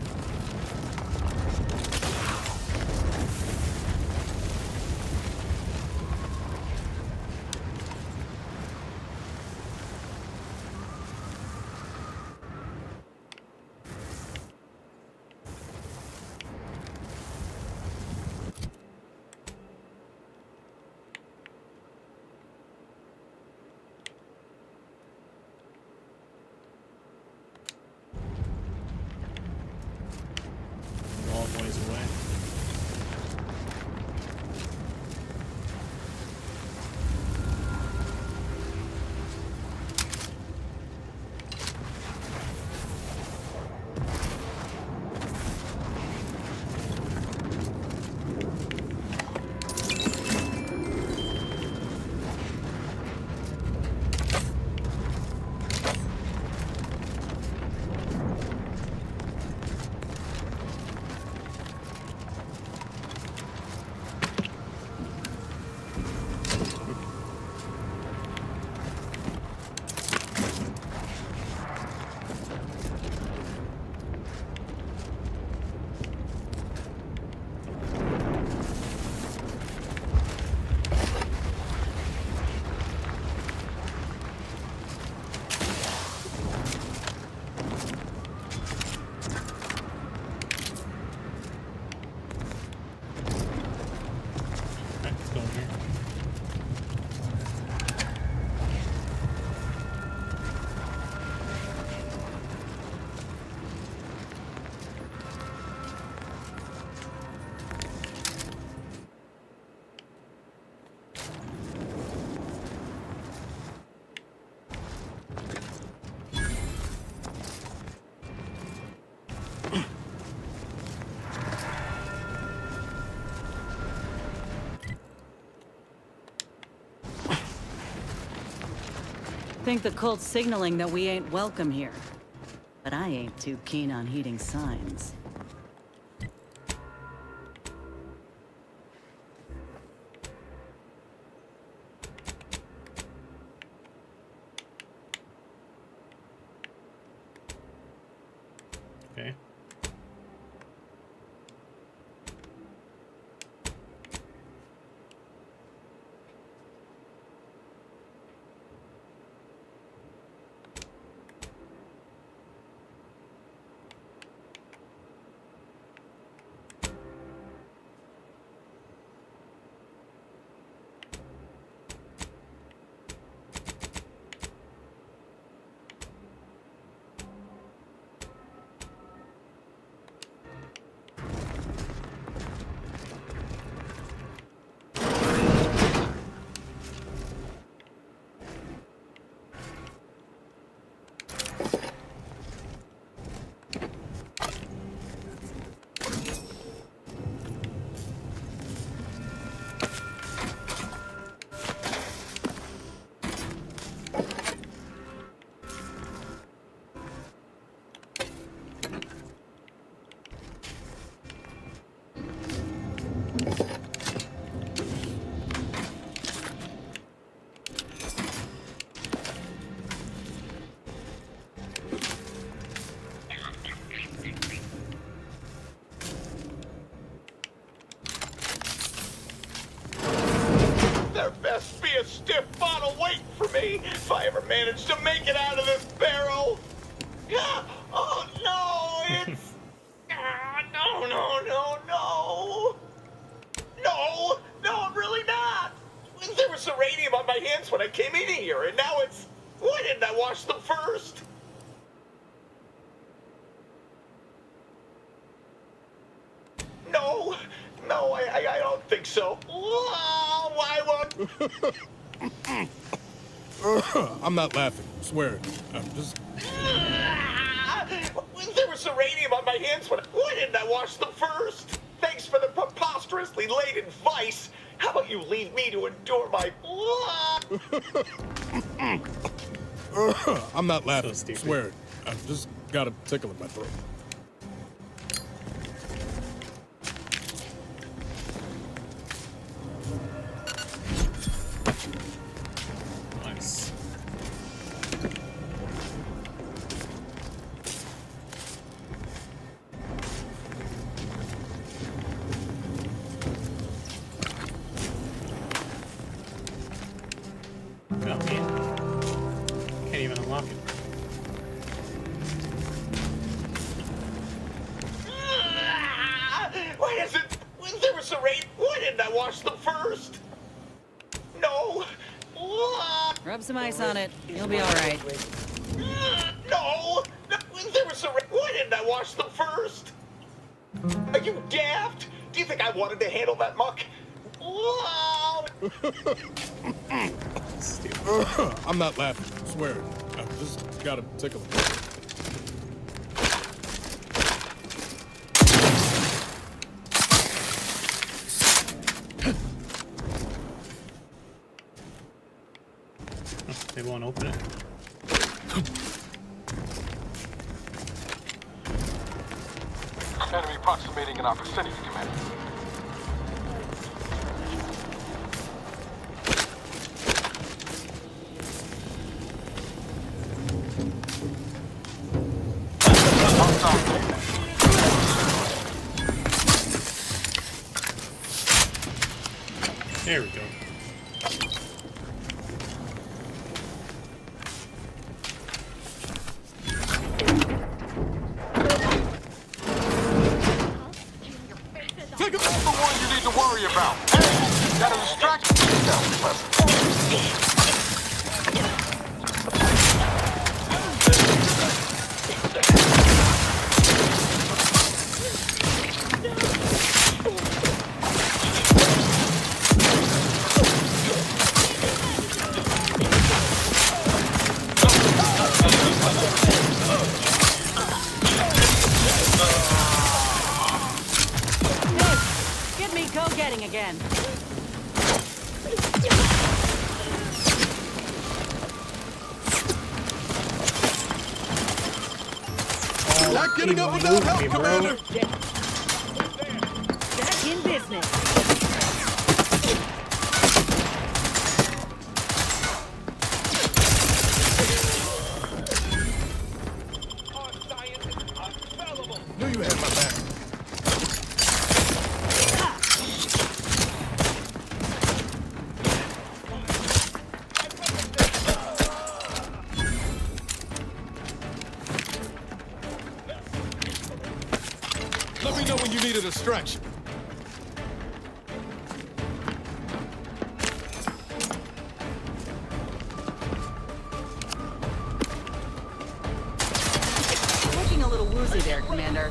Long ways away. Let's go in here. Think the cult's signaling that we ain't welcome here. But I ain't too keen on heeding signs. Okay. There best be a stiff bottle waiting for me if I ever manage to make it out of this barrel. Oh no, it's no, I'm really not. There was uranium on my hands when I came in here, and now it's. Why didn't I wash them first? No, I don't think so. Oh, why I'm not laughing. Swear it. I'm just... There was uranium on my hands when... Why didn't I wash them first? Thanks for the preposterously late advice. How about you leave me to endure my... I'm not laughing. Swear it. I've just got a tickle in my throat. Nice. Got me. Can't even unlock it. Why is it... There was uranium... Why didn't I wash them first? No. Rub some ice on it. You'll be all right. No. There was uranium... Why didn't I wash them first? Are you daft? Do you think I wanted to handle that muck? I'm not laughing. Swear it. I've just got a tickle in my throat. They won't open it. Enemy approximating in our vicinity, Commander. There we go. Think of all the one you need to worry about. Hey, got a distraction. Get me go-getting again. Not getting up without help, Commander. Back in business. Knew you had my back. Let me know when you need a distraction. Looking a little woozy there, Commander.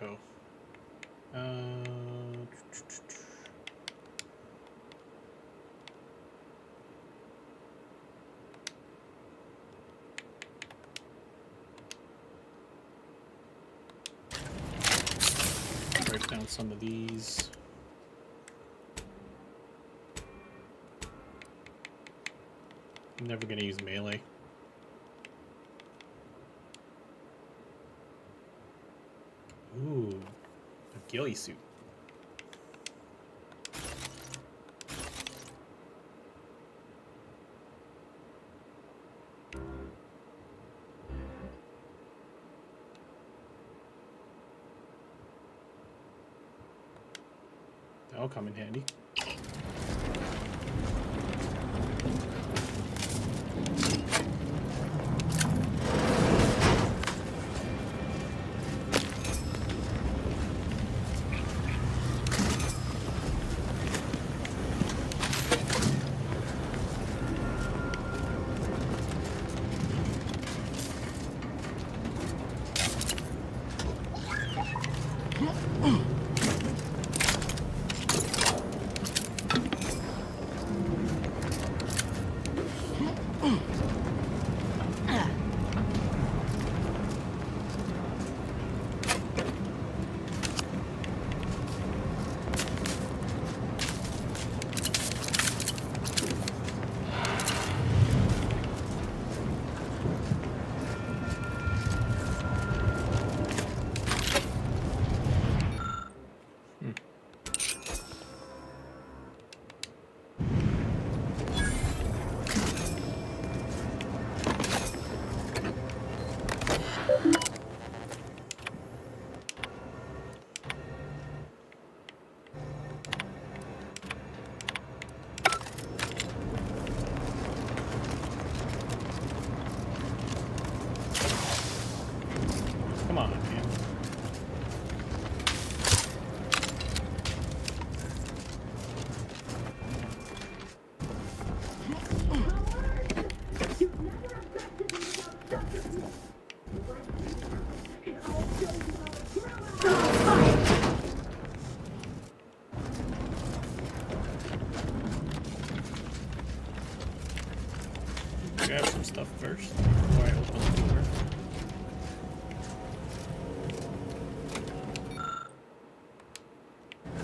go? Break down some of these. I'm never gonna use melee. Ooh, a ghillie suit. That'll come in handy. Come on, man. Grab some stuff first before I open the door.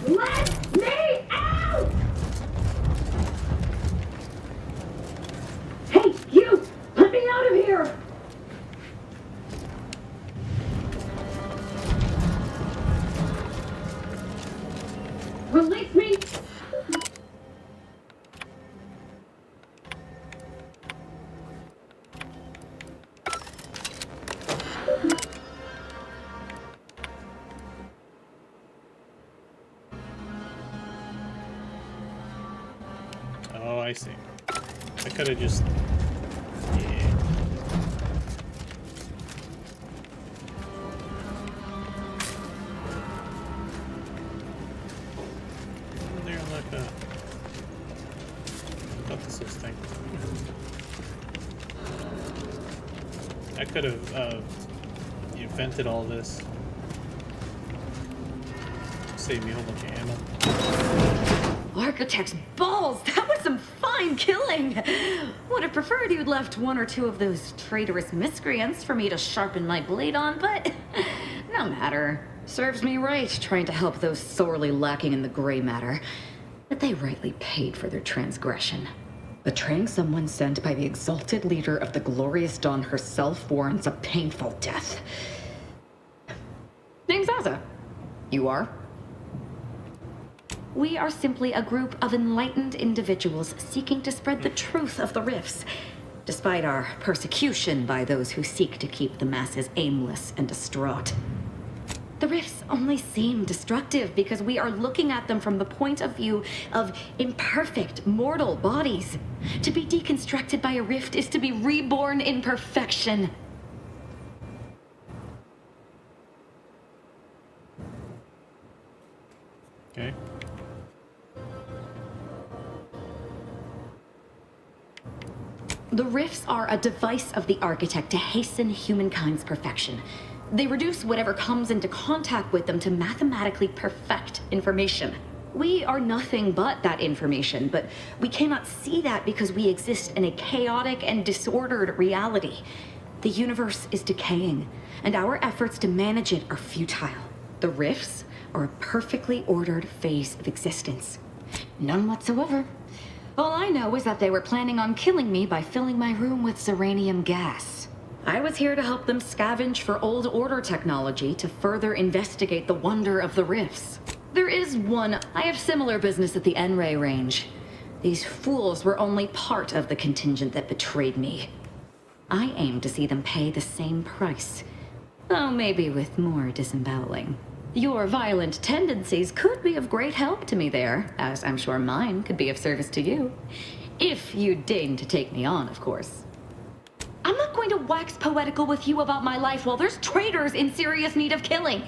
Let me out! Hey, you! Let me out of here! Release me! Oh, I see. I could have just... Yeah. There, like a... I thought this was thing. I could have invented all this. Save me a whole bunch of ammo. Architect's balls! That was some fine killing! Would have preferred you'd left one or two of those traitorous miscreants for me to sharpen my blade on, but no matter. Serves me right trying to help those sorely lacking in the gray matter. But they rightly paid for their transgression. Betraying someone sent by the exalted leader of the glorious dawn herself warrants a painful death. Name's Asa. You are? We are simply a group of enlightened individuals seeking to spread the truth of the rifts, despite our persecution by those who seek to keep the masses aimless and distraught. The rifts only seem destructive because we are looking at them from the point of view of imperfect, mortal bodies. To be deconstructed by a rift is to be reborn in perfection. Okay. The rifts are a device of the architect to hasten humankind's perfection. They reduce whatever comes into contact with them to mathematically perfect information. We are nothing but that information, but we cannot see that because we exist in a chaotic and disordered reality. The universe is decaying, and our efforts to manage it are futile. The rifts are a perfectly ordered phase of existence. None whatsoever. All I know is that they were planning on killing me by filling my room with xeranium gas. I was here to help them scavenge for old order technology to further investigate the wonder of the rifts. There is one. I have similar business at the N-ray range. These fools were only part of the contingent that betrayed me. I aim to see them pay the same price, though maybe with more disemboweling. Your violent tendencies could be of great help to me there, as I'm sure mine could be of service to you. If you deign to take me on, of course. I'm not going to wax poetical with you about my life while there's traitors in serious need of killing.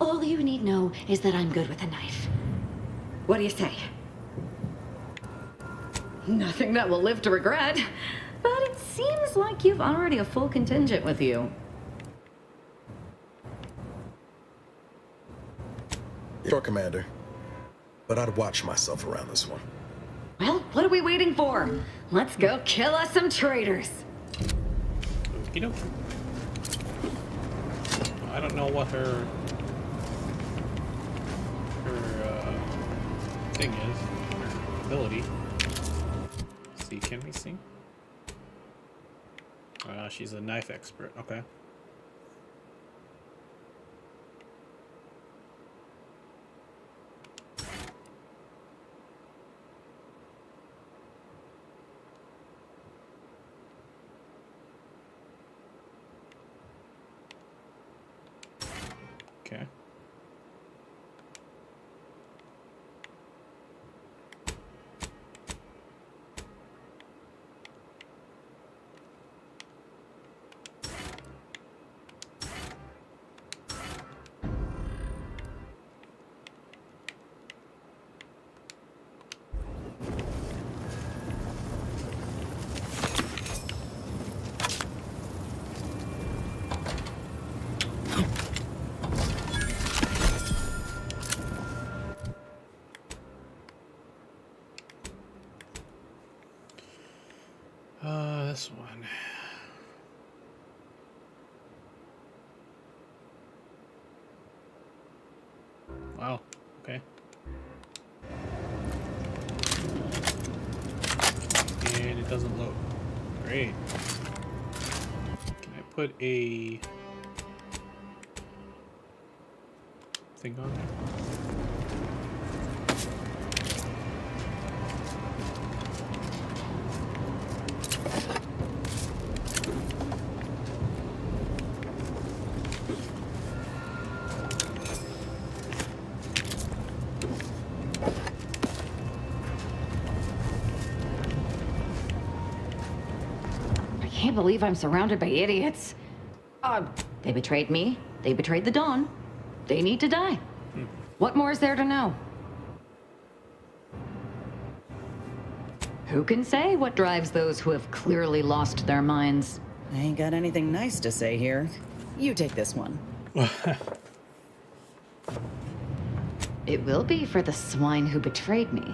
All you need know is that I'm good with a knife. What do you say? Nothing that will live to regret. But it seems like you've already a full contingent with you. Sure, Commander. But I'd watch myself around this one. Well, what are we waiting for? Let's go kill us some traitors. You know, I don't know what her thing is, her ability. Let's see, can we see? She's a knife expert. Okay. Okay. This one. Wow. Okay. And it doesn't load. Great. Can I put a thing on there? I can't believe I'm surrounded by idiots. They betrayed me. They betrayed the Dawn. They need to die. What more is there to know? Who can say what drives those who have clearly lost their minds? I ain't got anything nice to say here. You take this one. It will be for the swine who betrayed me.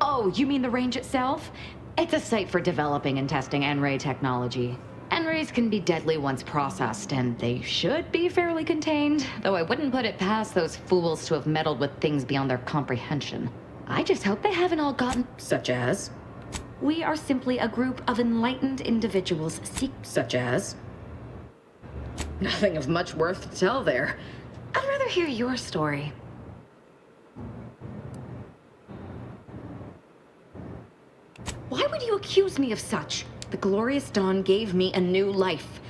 Oh, you mean the range itself? It's a site for developing and testing N-ray technology. N-rays can be deadly once processed, and they should be fairly contained, though I wouldn't put it past those fools to have meddled with things beyond their comprehension. I just hope they haven't all gotten... Such as? We are simply a group of enlightened individuals such as? Nothing of much worth to tell there. I'd rather hear your story. Why would you accuse me of such? The glorious dawn gave me a new life.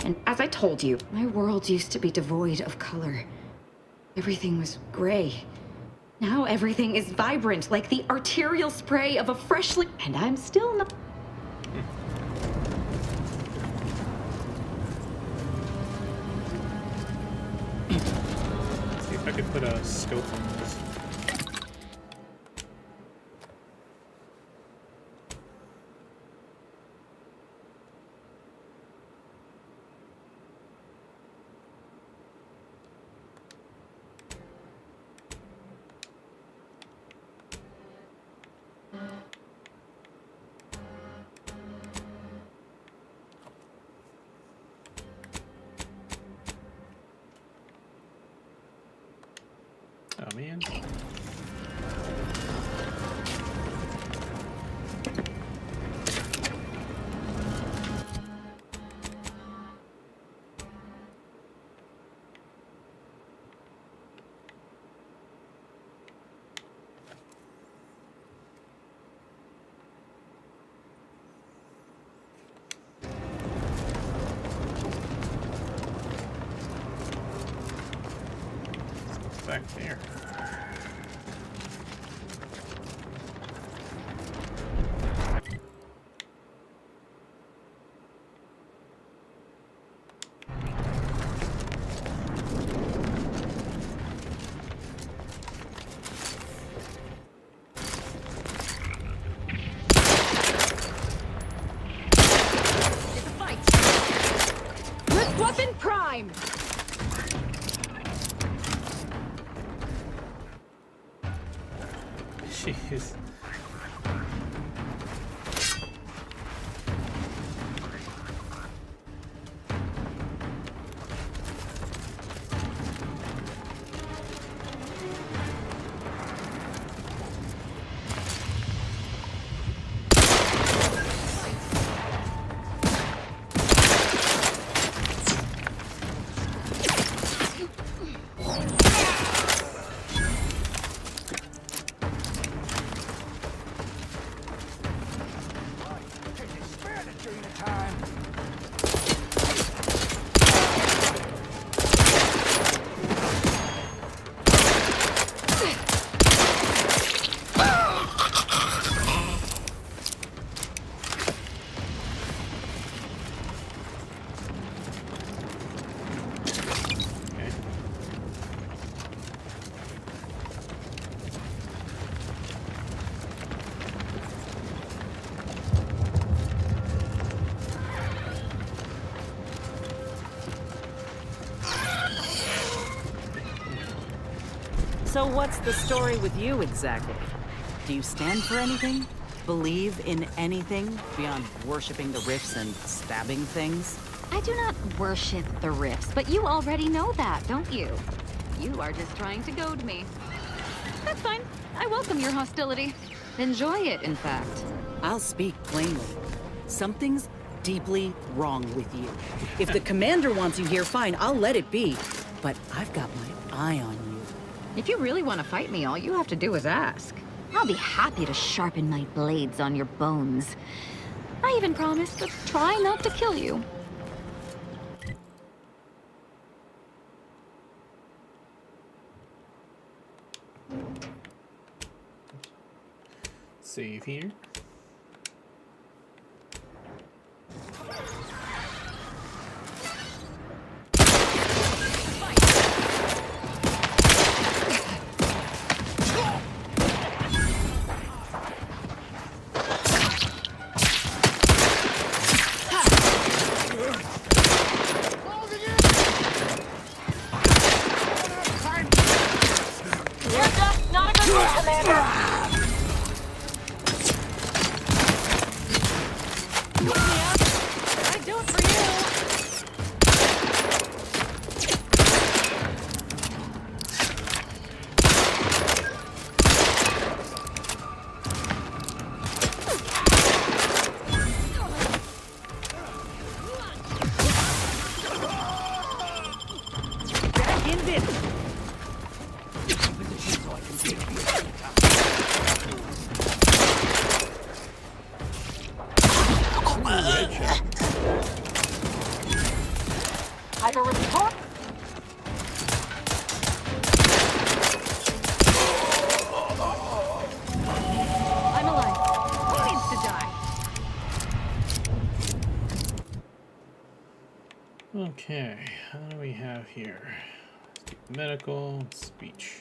And as I told you, my world used to be devoid of color. Everything was gray. Now everything is vibrant, like the arterial spray of a freshly... And I'm still not... Let's see if I could put a scope on this. Oh man. Back there. It's a fight. Lift weapon prime. Jeez. So what's the story with you exactly? Do you stand for anything? Believe in anything beyond worshipping the rifts and stabbing things? I do not worship the rifts, but you already know that, don't you? You are just trying to goad me. That's fine. I welcome your hostility. Enjoy it, in fact. I'll speak plainly. Something's deeply wrong with you. If the commander wants you here, fine, I'll let it be. But I've got my eye on you. If you really want to fight me, all you have to do is ask. I'll be happy to sharpen my blades on your bones. I even promise to try not to kill you. Save here. I'm alive. Who needs to die? Okay, how do we have here? Medical, speech.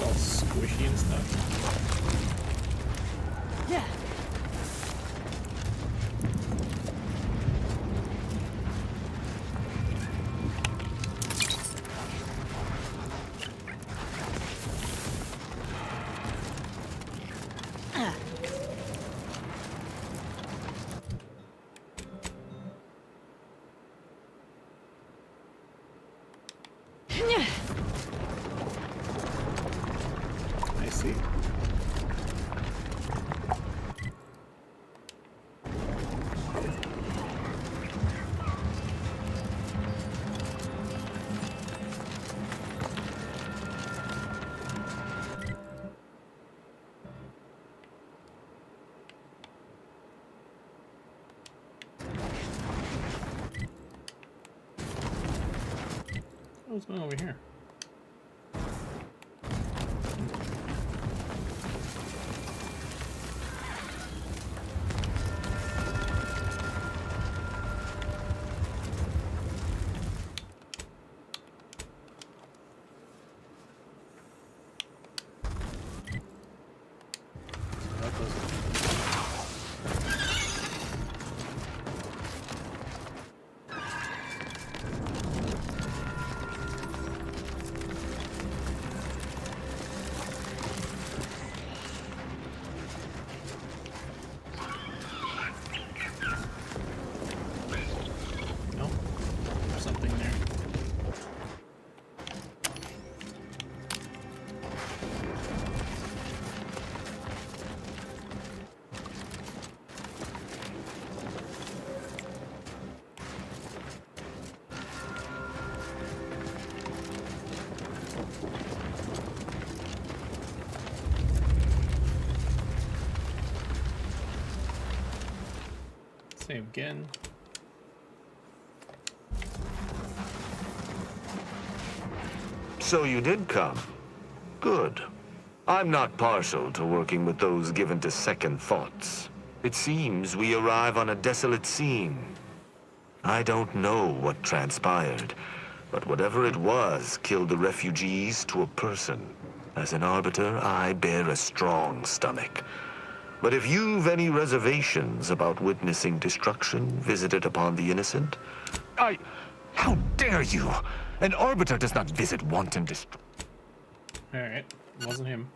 all squishy and stuff. Yeah. I see. What's going on over here? Something there. Save again. So you did come. Good. I'm not partial to working with those given to second thoughts. It seems we arrive on a desolate scene. I don't know what transpired, but whatever it was killed the refugees to a person. As an arbiter, I bear a strong stomach. But if you've any reservations about witnessing destruction visited upon the innocent, how dare you! An arbiter does not visit wanton destruction. Alright, wasn't him.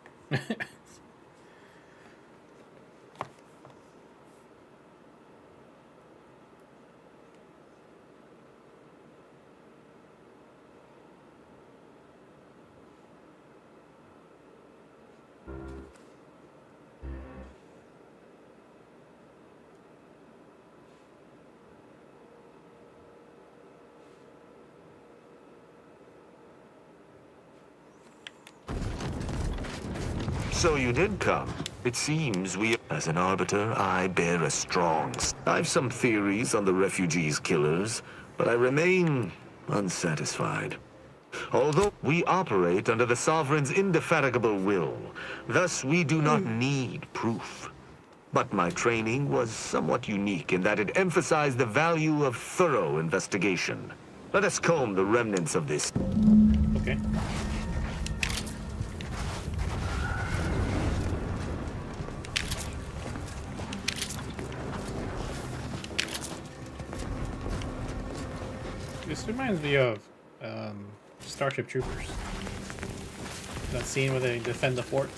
So you did come. It seems we... As an arbiter, I bear a strong... I've some theories on the refugees' killers, but I remain unsatisfied. Although we operate under the Sovereign's indefatigable will, thus we do not need proof. But my training was somewhat unique in that it emphasized the value of thorough investigation. Let us comb the remnants of this. Okay. This reminds me of Starship Troopers. That scene where they defend the fort.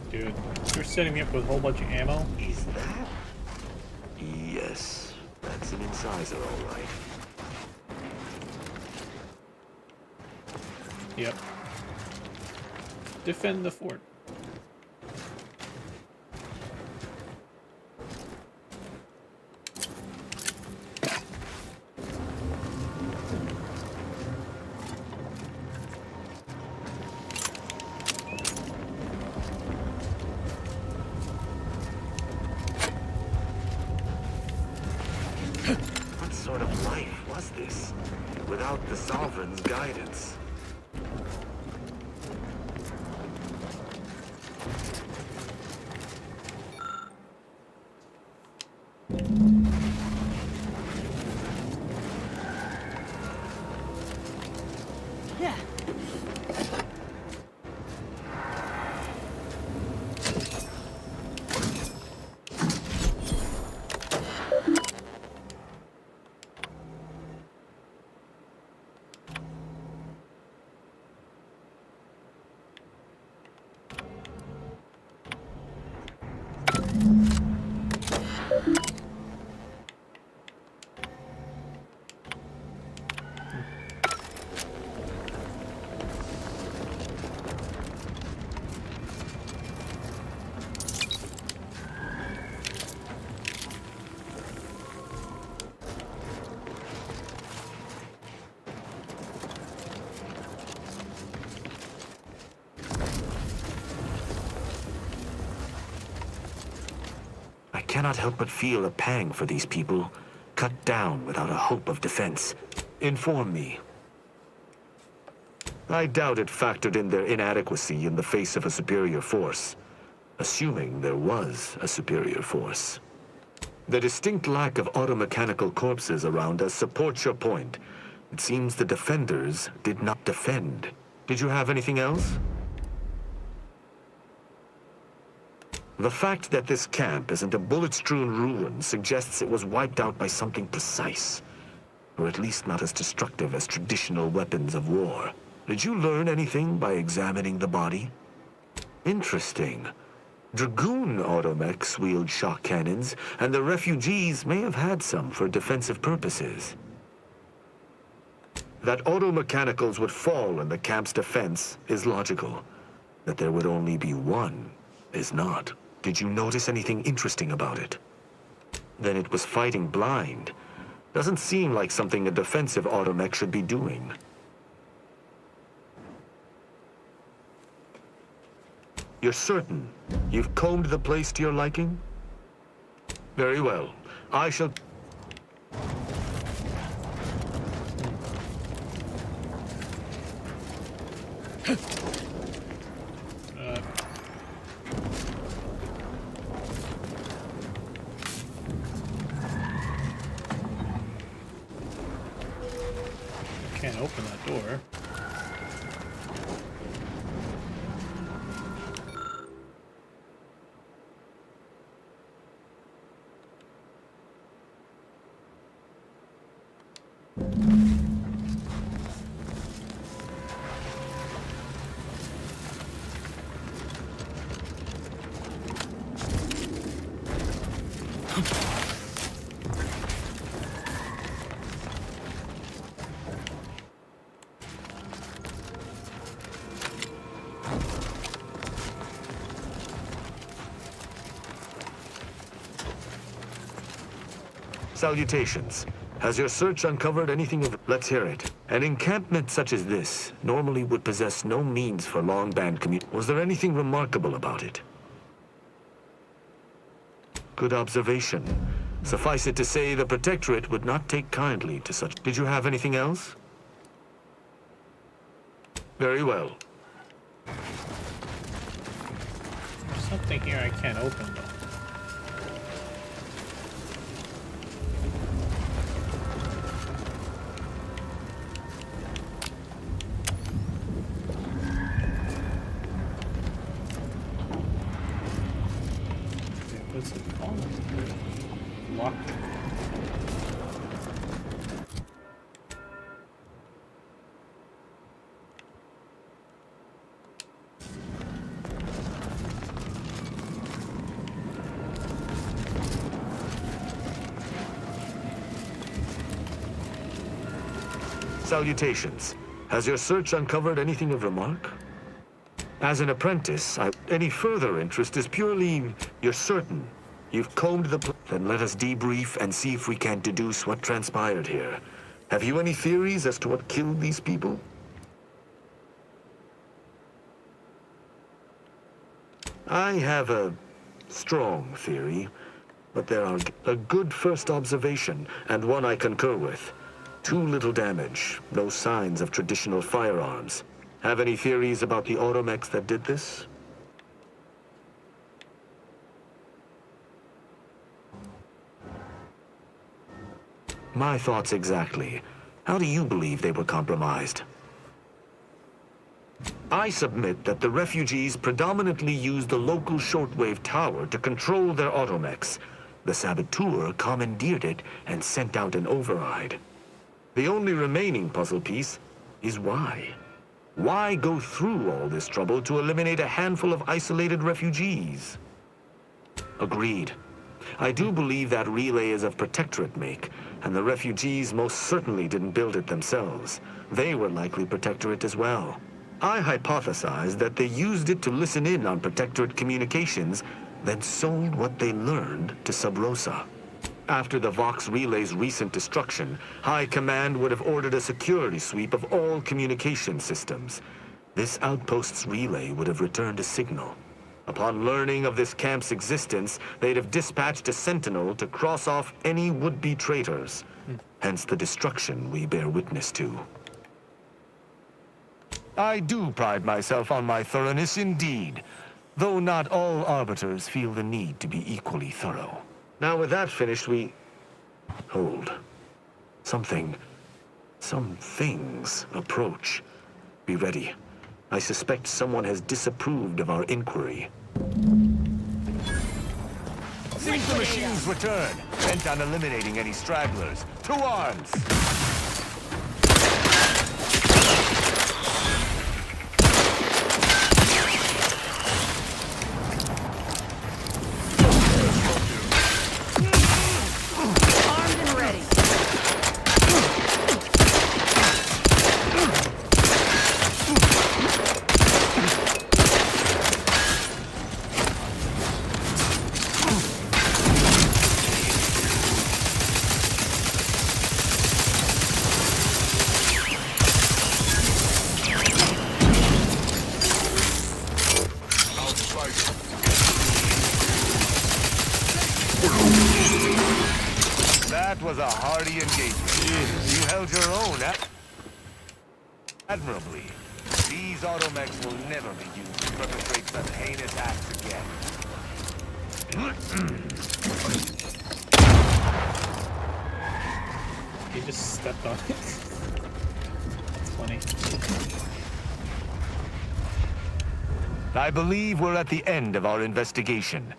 Dude, you're setting me up with a whole bunch of ammo. Is that? Yes, that's an incisor, all right. Yep. Defend the fort. What sort of life was this, without the Sovereign's guidance? Yeah. I cannot help but feel a pang for these people, cut down without a hope of defense. Inform me. I doubt it factored in their inadequacy in the face of a superior force, assuming there was a superior force. The distinct lack of automechanical corpses around us supports your point. It seems the defenders did not defend. Did you have anything else? The fact that this camp isn't a bullet-strewn ruin suggests it was wiped out by something precise, or at least not as destructive as traditional weapons of war. Did you learn anything by examining the body? Interesting. Dragoon automechs wield shock cannons, and the refugees may have had some for defensive purposes. That automechanicals would fall in the camp's defense is logical. That there would only be one is not. Did you notice anything interesting about it? Then it was fighting blind. Doesn't seem like something a defensive automech should be doing. You're certain you've combed the place to your liking? Very well. I shall... Can't open that door. Salutations. Has your search uncovered anything of... Let's hear it. An encampment such as this normally would possess no means for long-band commute. Was there anything remarkable about it? Good observation. Suffice it to say, the Protectorate would not take kindly to such... Did you have anything else? Very well. There's something here I can't open, though. What's it called? Locked. Salutations. Has your search uncovered anything of remark? As an apprentice, any further interest is purely... You're certain you've combed the... Then let us debrief and see if we can deduce what transpired here. Have you any theories as to what killed these people? I have a strong theory, but there are a good first observation, and one I concur with. Too little damage, no signs of traditional firearms. Have any theories about the automechs that did this? My thoughts exactly. How do you believe they were compromised? I submit that the refugees predominantly used the local shortwave tower to control their automechs. The saboteur commandeered it and sent out an override. The only remaining puzzle piece is why. Why go through all this trouble to eliminate a handful of isolated refugees? Agreed. I do believe that relay is of Protectorate make, and the refugees most certainly didn't build it themselves. They were likely Protectorate as well. I hypothesize that they used it to listen in on Protectorate communications, then sold what they learned to Sub Rosa. After the Vox relay's recent destruction, High Command would have ordered a security sweep of all communication systems. This outpost's relay would have returned a signal. Upon learning of this camp's existence, they'd have dispatched a sentinel to cross off any would-be traitors. Hence the destruction we bear witness to. I do pride myself on my thoroughness indeed, though not all arbiters feel the need to be equally thorough. Now with that finished, we... Hold. Some things approach. Be ready. I suspect someone has disapproved of our inquiry. Seems the machines return, bent on eliminating any stragglers. To arms! That was a hardy engagement. You held your own, admirably. These automechs will never be used to perpetrate such heinous acts again. He just stepped on it. That's funny. I believe we're at the end of our investigation.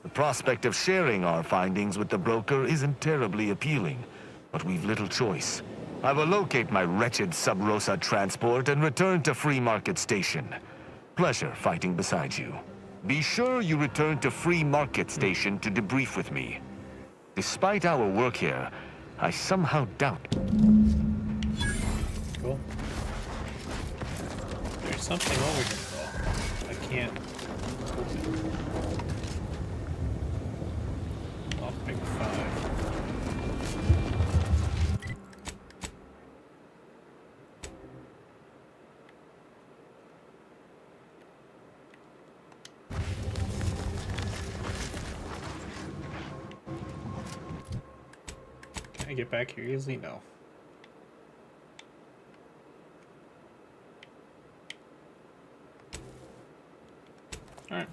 The prospect of sharing our findings with the broker isn't terribly appealing, but we've little choice. I will locate my wretched Sub Rosa transport and return to Free Market Station. Pleasure fighting beside you. Be sure you return to Free Market Station to debrief with me. Despite our work here, I somehow doubt... Cool. There's something over here, though. I can't open. Big 5. Can I get back here easily? No. All right.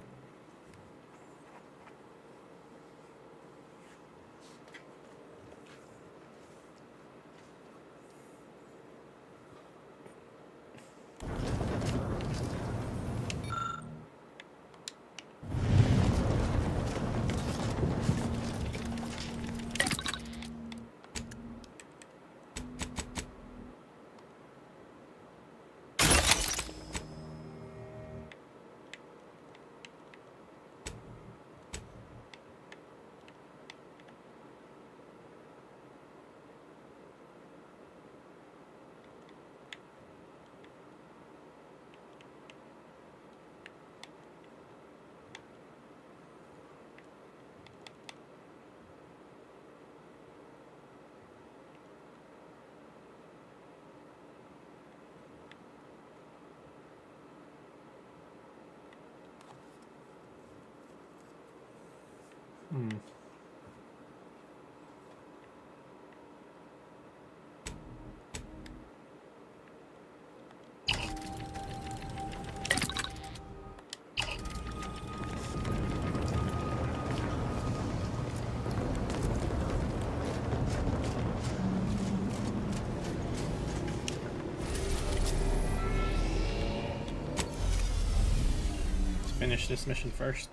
Finish this mission first.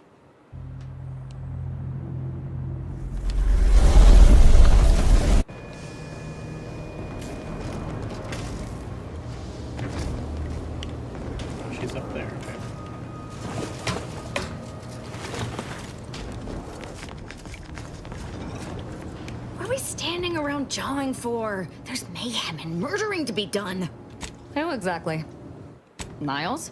Oh, she's up there. Okay. What are we standing around jawing for? There's mayhem and murdering to be done. Who exactly? Niles?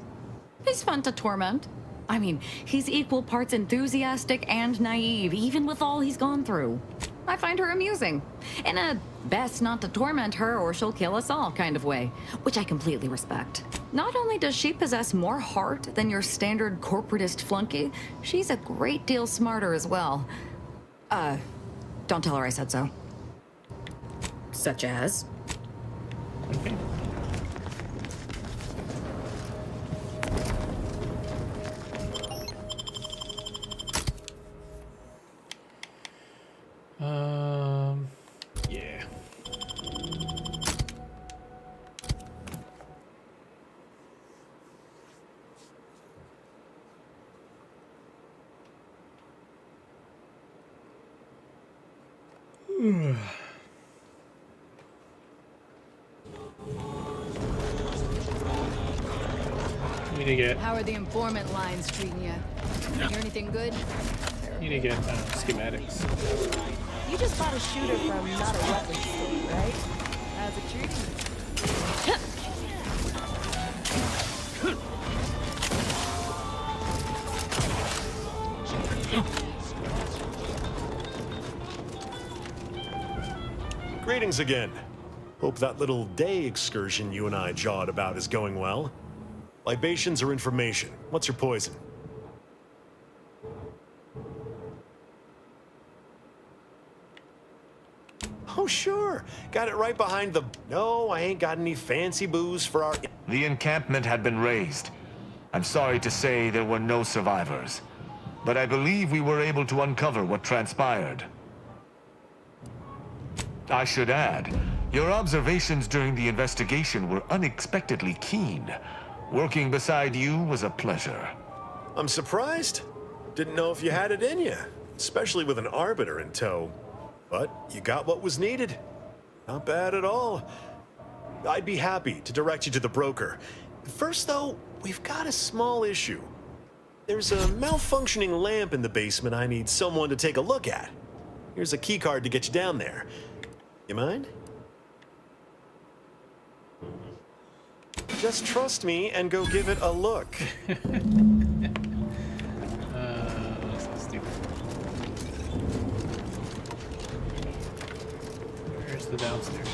He's fun to torment. I mean, he's equal parts enthusiastic and naive, even with all he's gone through. I find her amusing. In a best not to torment her or she'll kill us all kind of way, which I completely respect. Not only does she possess more heart than your standard corporatist flunky, she's a great deal smarter as well. Don't tell her I said so. Such as? Okay. Yeah. Need to get. How are the informant lines treating you? Hear anything good? Need to get schematics. You just bought a shooter from not a weapons store, right? How's it treating you? Greetings again. Hope that little day excursion you and I jawed about is going well. Libations or information? What's your poison? Oh, sure. Got it right behind the... No, I ain't got any fancy booze for our... The encampment had been raised. I'm sorry to say there were no survivors, but I believe we were able to uncover what transpired. I should add, your observations during the investigation were unexpectedly keen. Working beside you was a pleasure. I'm surprised. Didn't know if you had it in you, especially with an arbiter in tow. But you got what was needed. Not bad at all. I'd be happy to direct you to the broker. First, though, we've got a small issue. There's a malfunctioning lamp in the basement I need someone to take a look at. Here's a keycard to get you down there. You mind? Just trust me and go give it a look. That's so stupid. Where's the downstairs?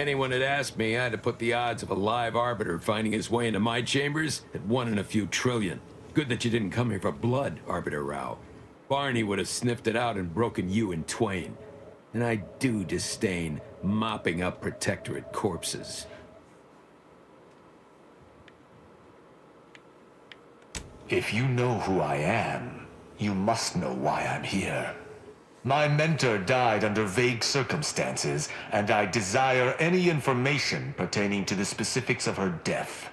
anyone had asked me, I had to put the odds of a live arbiter finding his way into my chambers at 1 in a few trillion. Good that you didn't come here for blood, Arbiter Rao. Barney would have sniffed it out and broken you in twain. And I do disdain mopping up Protectorate corpses. If you know who I am, you must know why I'm here. My mentor died under vague circumstances, and I desire any information pertaining to the specifics of her death.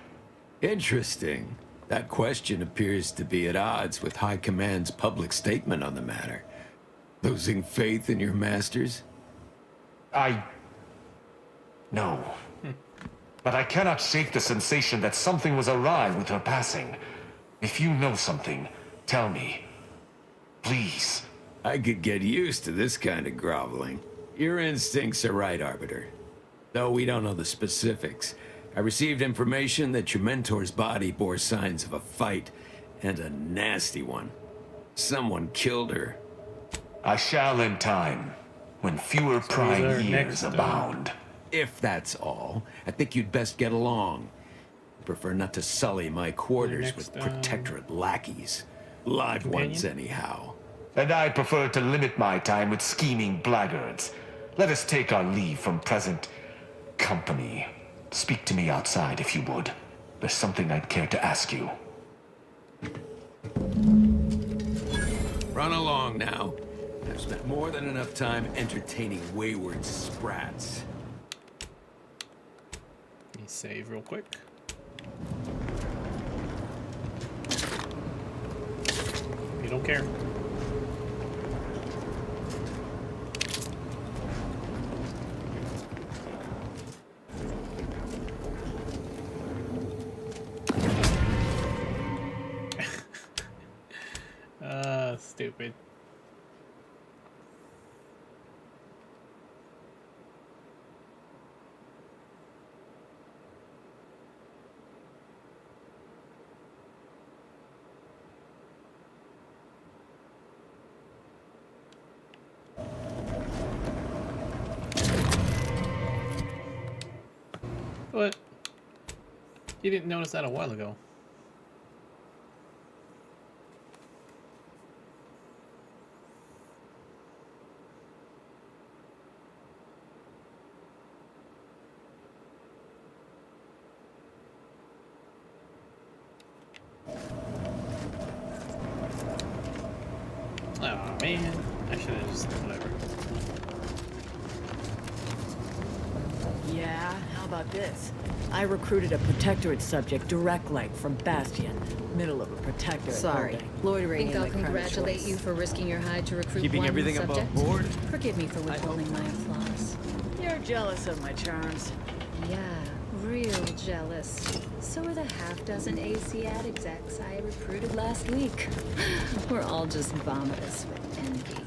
Interesting. That question appears to be at odds with High Command's public statement on the matter. Losing faith in your masters? No. But I cannot shake the sensation that something was awry with her passing. If you know something, tell me. Please. I could get used to this kind of groveling. Your instincts are right, Arbiter. Though we don't know the specifics, I received information that your mentor's body bore signs of a fight, and a nasty one. Someone killed her. I shall in time, when fewer prying ears abound. If that's all, I think you'd best get along. I prefer not to sully my quarters with Protectorate lackeys. Live ones, anyhow. And I prefer to limit my time with scheming blackguards. Let us take our leave from present company. Speak to me outside, if you would. There's something I'd care to ask you. Run along now. I've spent more than enough time entertaining wayward sprats. Let me save real quick. You don't care. Stupid. What? You didn't notice that a while ago. Oh man, I should have just whatever. Yeah, how about this? I recruited a Protectorate subject direct like from Bastion, middle of a Protectorate. Sorry, building. loitering Think in I'll the congratulate choice. you for risking your hide to recruit Keeping one everything above subject. board? Forgive me for withholding my applause. You're jealous of my charms. Yeah, real jealous. So are the half-dozen ACAD execs I recruited last week. We're all just vomitous with envy.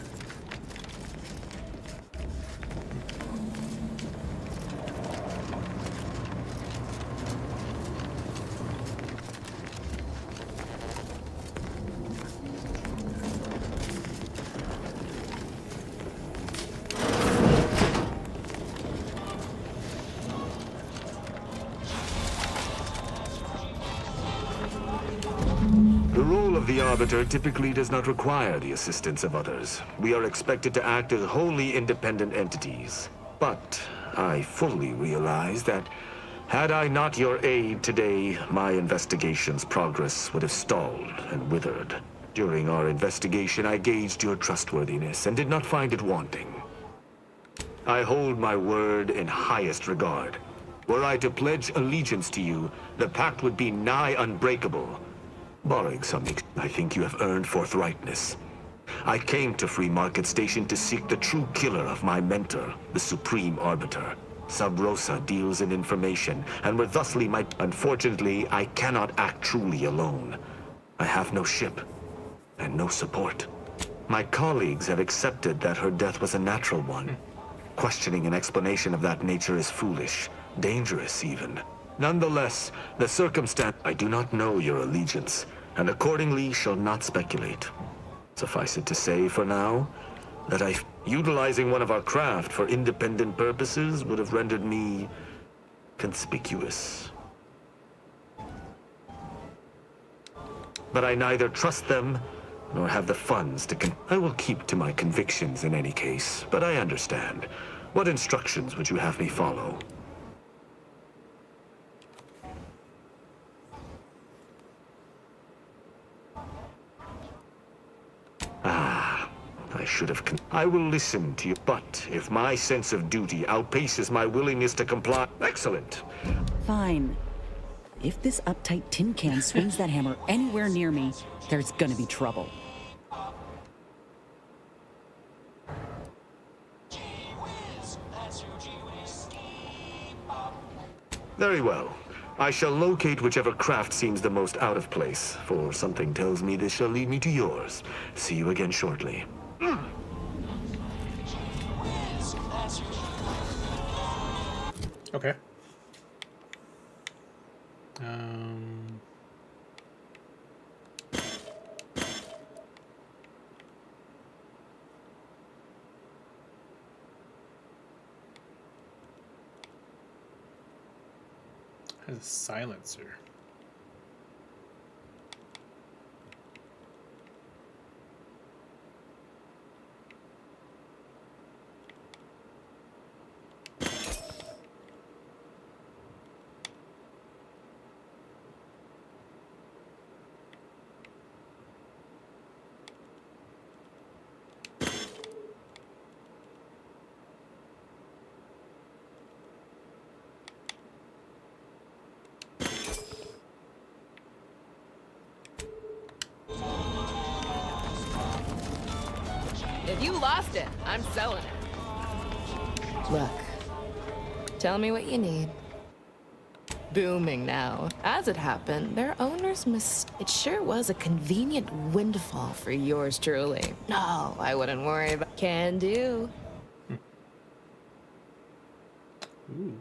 The role of the Arbiter typically does not require the assistance of others. We are expected to act as wholly independent entities. But I fully realize that had I not your aid today, my investigation's progress would have stalled and withered. During our investigation, I gauged your trustworthiness and did not find it wanting. I hold my word in highest regard. Were I to pledge allegiance to you, the pact would be nigh unbreakable. Barring some, I think you have earned forthrightness. I came to Free Market Station to seek the true killer of my mentor, the Supreme Arbiter. Sub Rosa deals in information, and were thusly my... Unfortunately, I cannot act truly alone. I have no ship, and no support. My colleagues have accepted that her death was a natural one. Questioning an explanation of that nature is foolish, dangerous even. Nonetheless, the circumstance... I do not know your allegiance, and accordingly shall not speculate. Suffice it to say, for now, that Utilizing one of our craft for independent purposes would have rendered me conspicuous. But I neither trust them nor have the funds to I will keep to my convictions in any case, but I understand. What instructions would you have me follow? I should have I will listen to you, but if my sense of duty outpaces my willingness to comply... Excellent. Fine. If this uptight tin can swings that hammer anywhere near me, there's gonna be trouble. Very well. I shall locate whichever craft seems the most out of place, for something tells me this shall lead me to yours. See you again shortly. Okay. Has a silencer. If you lost it, I'm selling it. Look, tell me what you need. Booming now. As it happened, their owners It sure was a convenient windfall for yours truly. No, I wouldn't worry about... Can do. Ooh.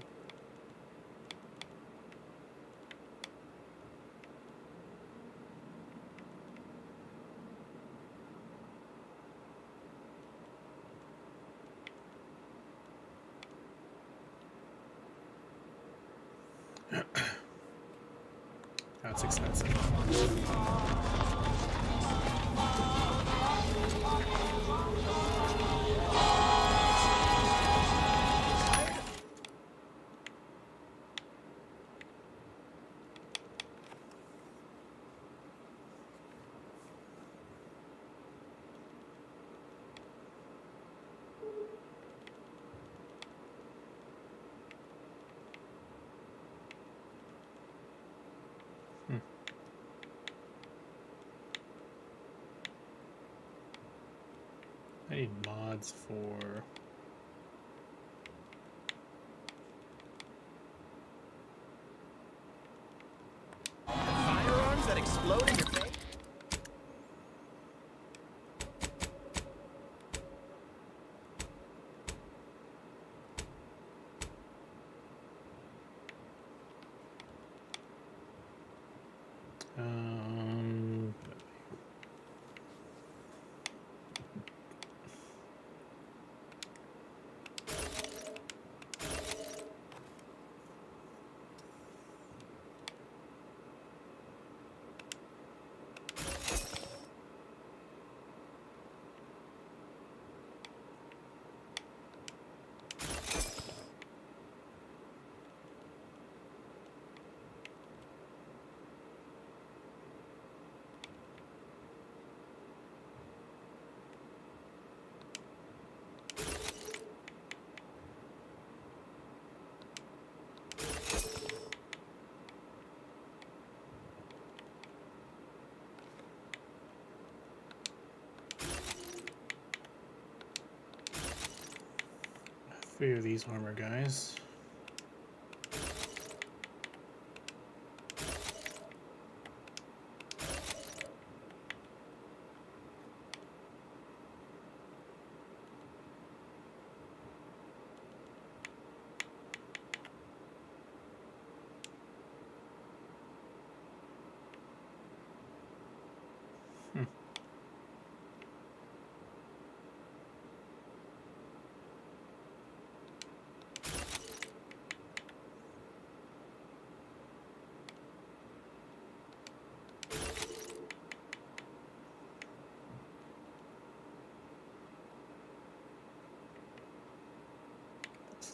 That's expensive. I need mods for... Firearms that explode in your face? A few of these armor guys.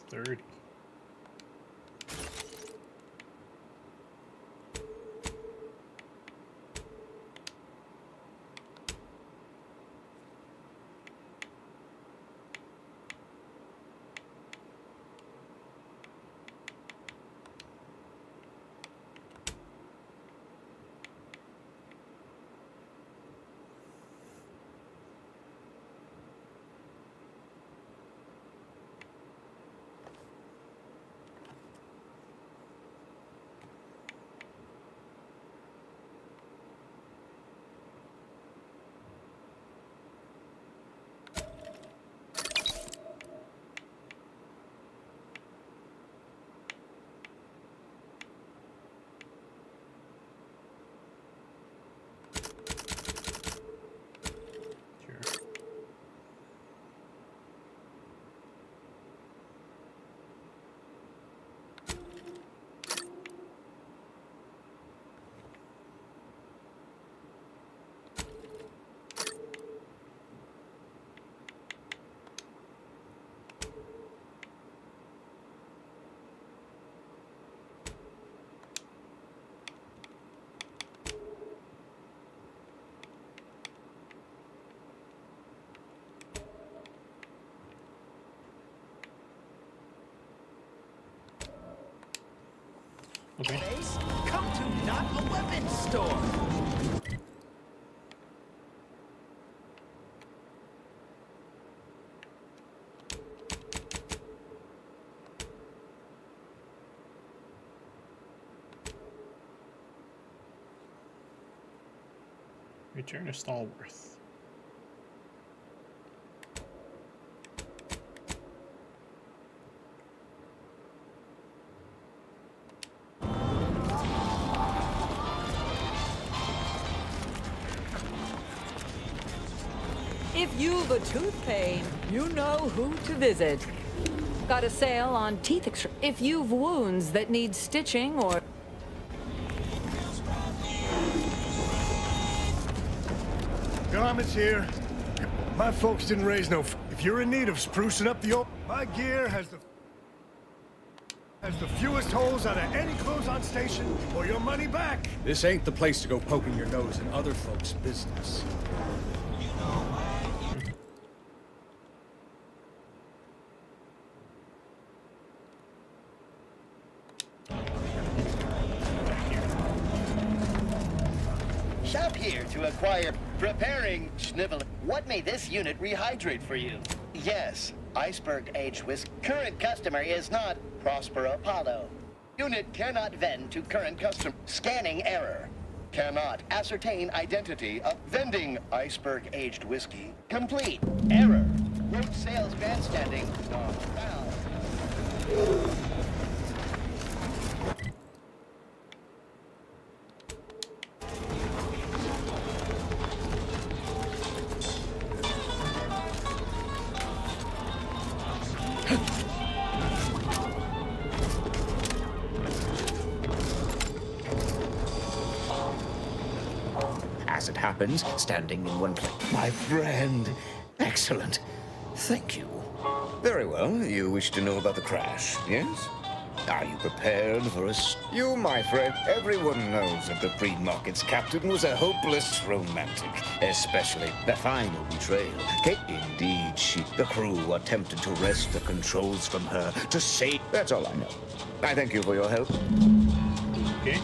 30. Okay. Come to not a weapons store. Return to Stallworth. If you've a tooth pain, you know who to visit. Got a sale on teeth extraction. If you've wounds that need stitching or... Garment's here. My folks didn't raise no... If you're in need of sprucing up the old... My gear has the fewest holes out of any clothes on station, or your money back. This ain't the place to go poking your nose in other folks' business. Shop here to acquire preparing schnivel. What may this unit rehydrate for you? Yes, iceberg aged whiskey. Current customer is not Prosper Apollo. Unit cannot vend to current customer. Scanning error. Cannot ascertain identity of vending iceberg aged whiskey. Complete. Error. Road sales grandstanding. Not found. As it happens, standing in one place. My friend. Excellent. Thank you. Very well. You wish to know about the crash, yes? Are you prepared for us? You, my friend, everyone knows that the free market's captain was a hopeless romantic, especially the final betrayal. Indeed, the crew attempted to wrest the controls from her to save. That's all I know. I thank you for your help. Okay.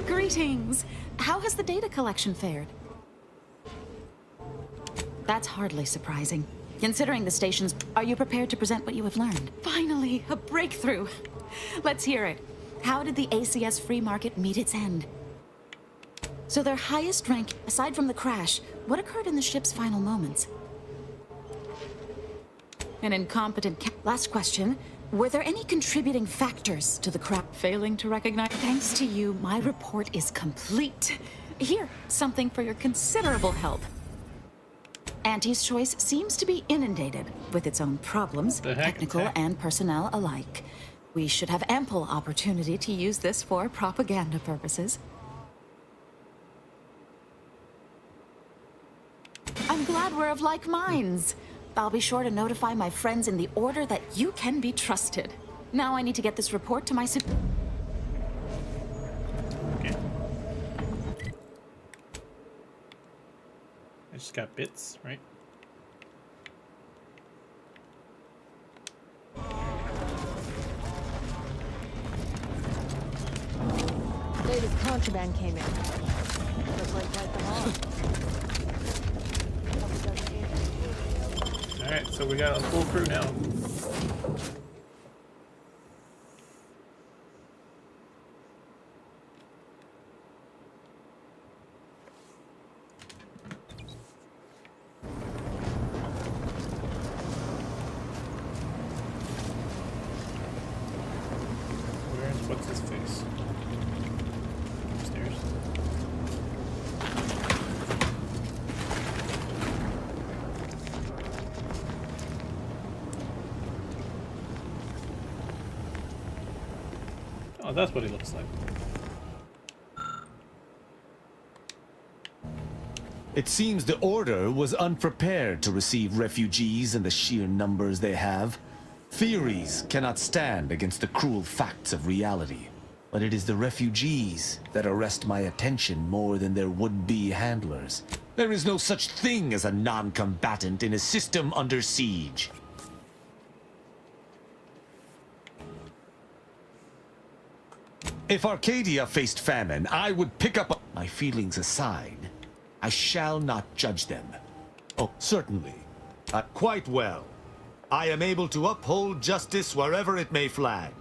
Greetings! How has the data collection fared? That's hardly surprising. Considering the stations, are you prepared to present what you have learned? Finally, a breakthrough! Let's hear it. How did the ACS free market meet its end? So their highest rank, aside from the crash, what occurred in the ship's final moments? An incompetent last question. Were there any contributing factors to the crash? Failing to recognize? Thanks to you, my report is complete. Here, something for your considerable help. Auntie's Choice seems to be inundated with its own problems, technical and personnel alike. We should have ample opportunity to use this for propaganda purposes. I'm glad we're of like minds. I'll be sure to notify my friends in the order that you can be trusted. Now I need to get this report to my Okay. I just got bits, right? Latest contraband came in. Looks like quite the haul. Alright, so we got a full crew now. What's his face? Upstairs. Oh, that's what he looks like. It seems the Order was unprepared to receive refugees in the sheer numbers they have. Theories cannot stand against the cruel facts of reality. But it is the refugees that arrest my attention more than their would-be handlers. There is no such thing as a non-combatant in a system under siege. If Arcadia faced famine, I would pick up... My feelings aside, I shall not judge them. Oh, certainly. Quite well. I am able to uphold justice wherever it may flag.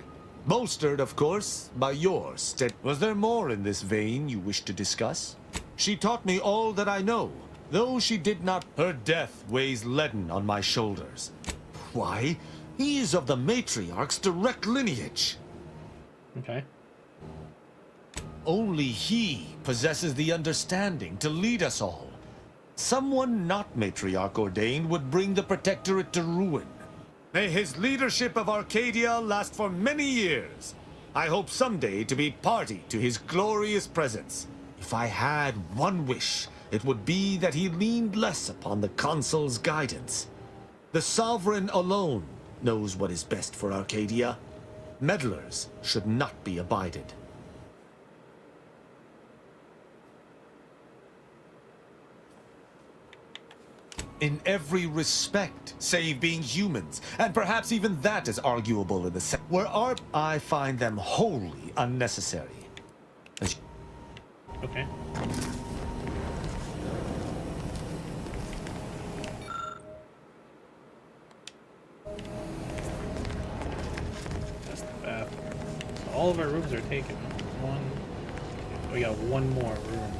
Bolstered, of course, by your stead. Was there more in this vein you wish to discuss? She taught me all that I know, though she did not. Her death weighs leaden on my shoulders. Why? He is of the matriarch's direct lineage. Okay. Only he possesses the understanding to lead us all. Someone not matriarch ordained would bring the Protectorate to ruin. May his leadership of Arcadia last for many years. I hope someday to be party to his glorious presence. If I had one wish, it would be that he leaned less upon the Consul's guidance. The Sovereign alone knows what is best for Arcadia. Meddlers should not be abided. In every respect, save being humans, and perhaps even that is arguable in the sense where I find them wholly unnecessary. Okay. That's the bathroom. So all of our rooms are taken. We got one more room.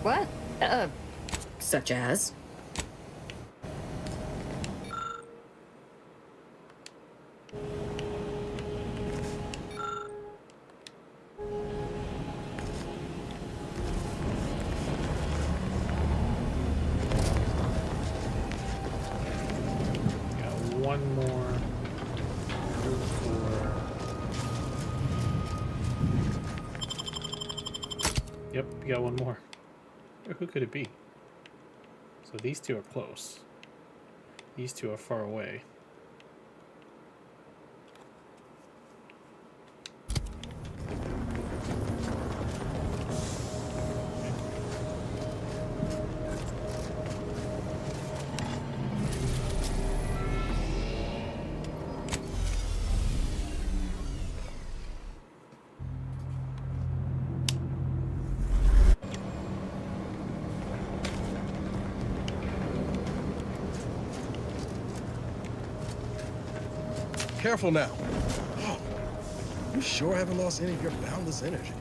What? Such as? One more for... Yep, we got one more. Who could it be? So these two are close. These two are far away. Careful now. Oh, you sure haven't lost any of your boundless energy.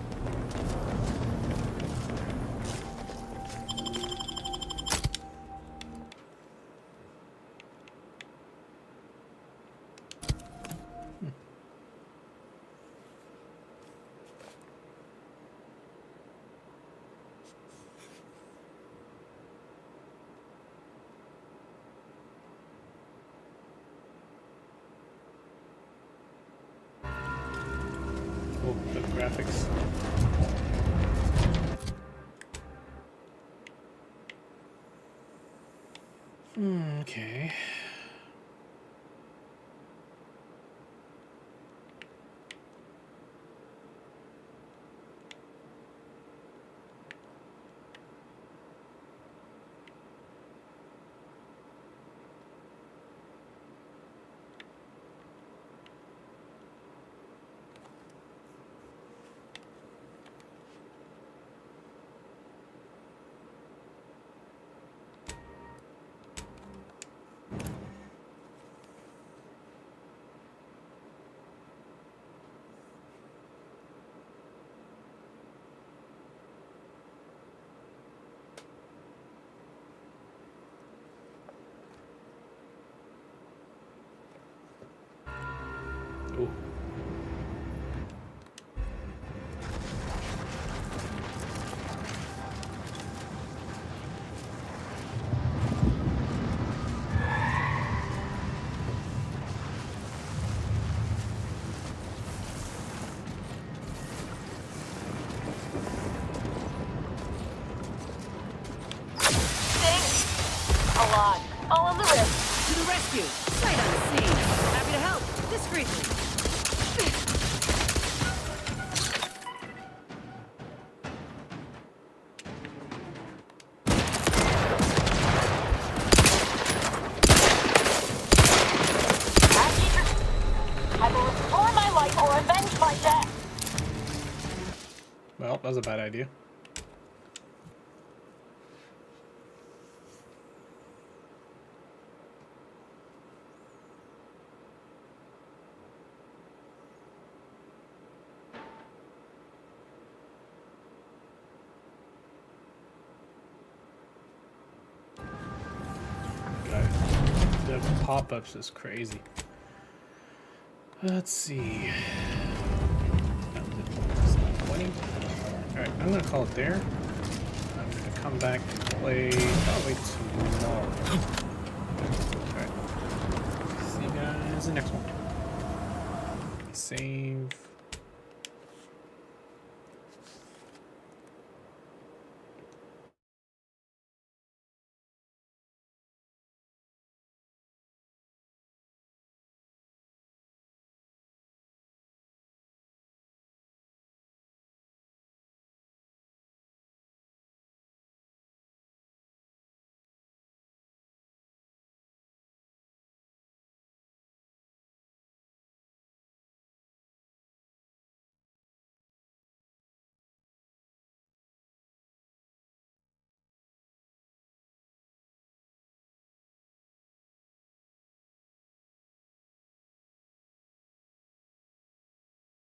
Oh, the graphics. Okay. Ooh. A lot. All on the wrist. To the rescue! Sight unseen! Happy to help, discreetly. I will restore my life or avenge my death. Well, that was a bad idea. The pop-ups is crazy. Let's see. Alright, I'm gonna call it there. I'm gonna come back and play probably tomorrow. Alright. See you guys in the next one. Save.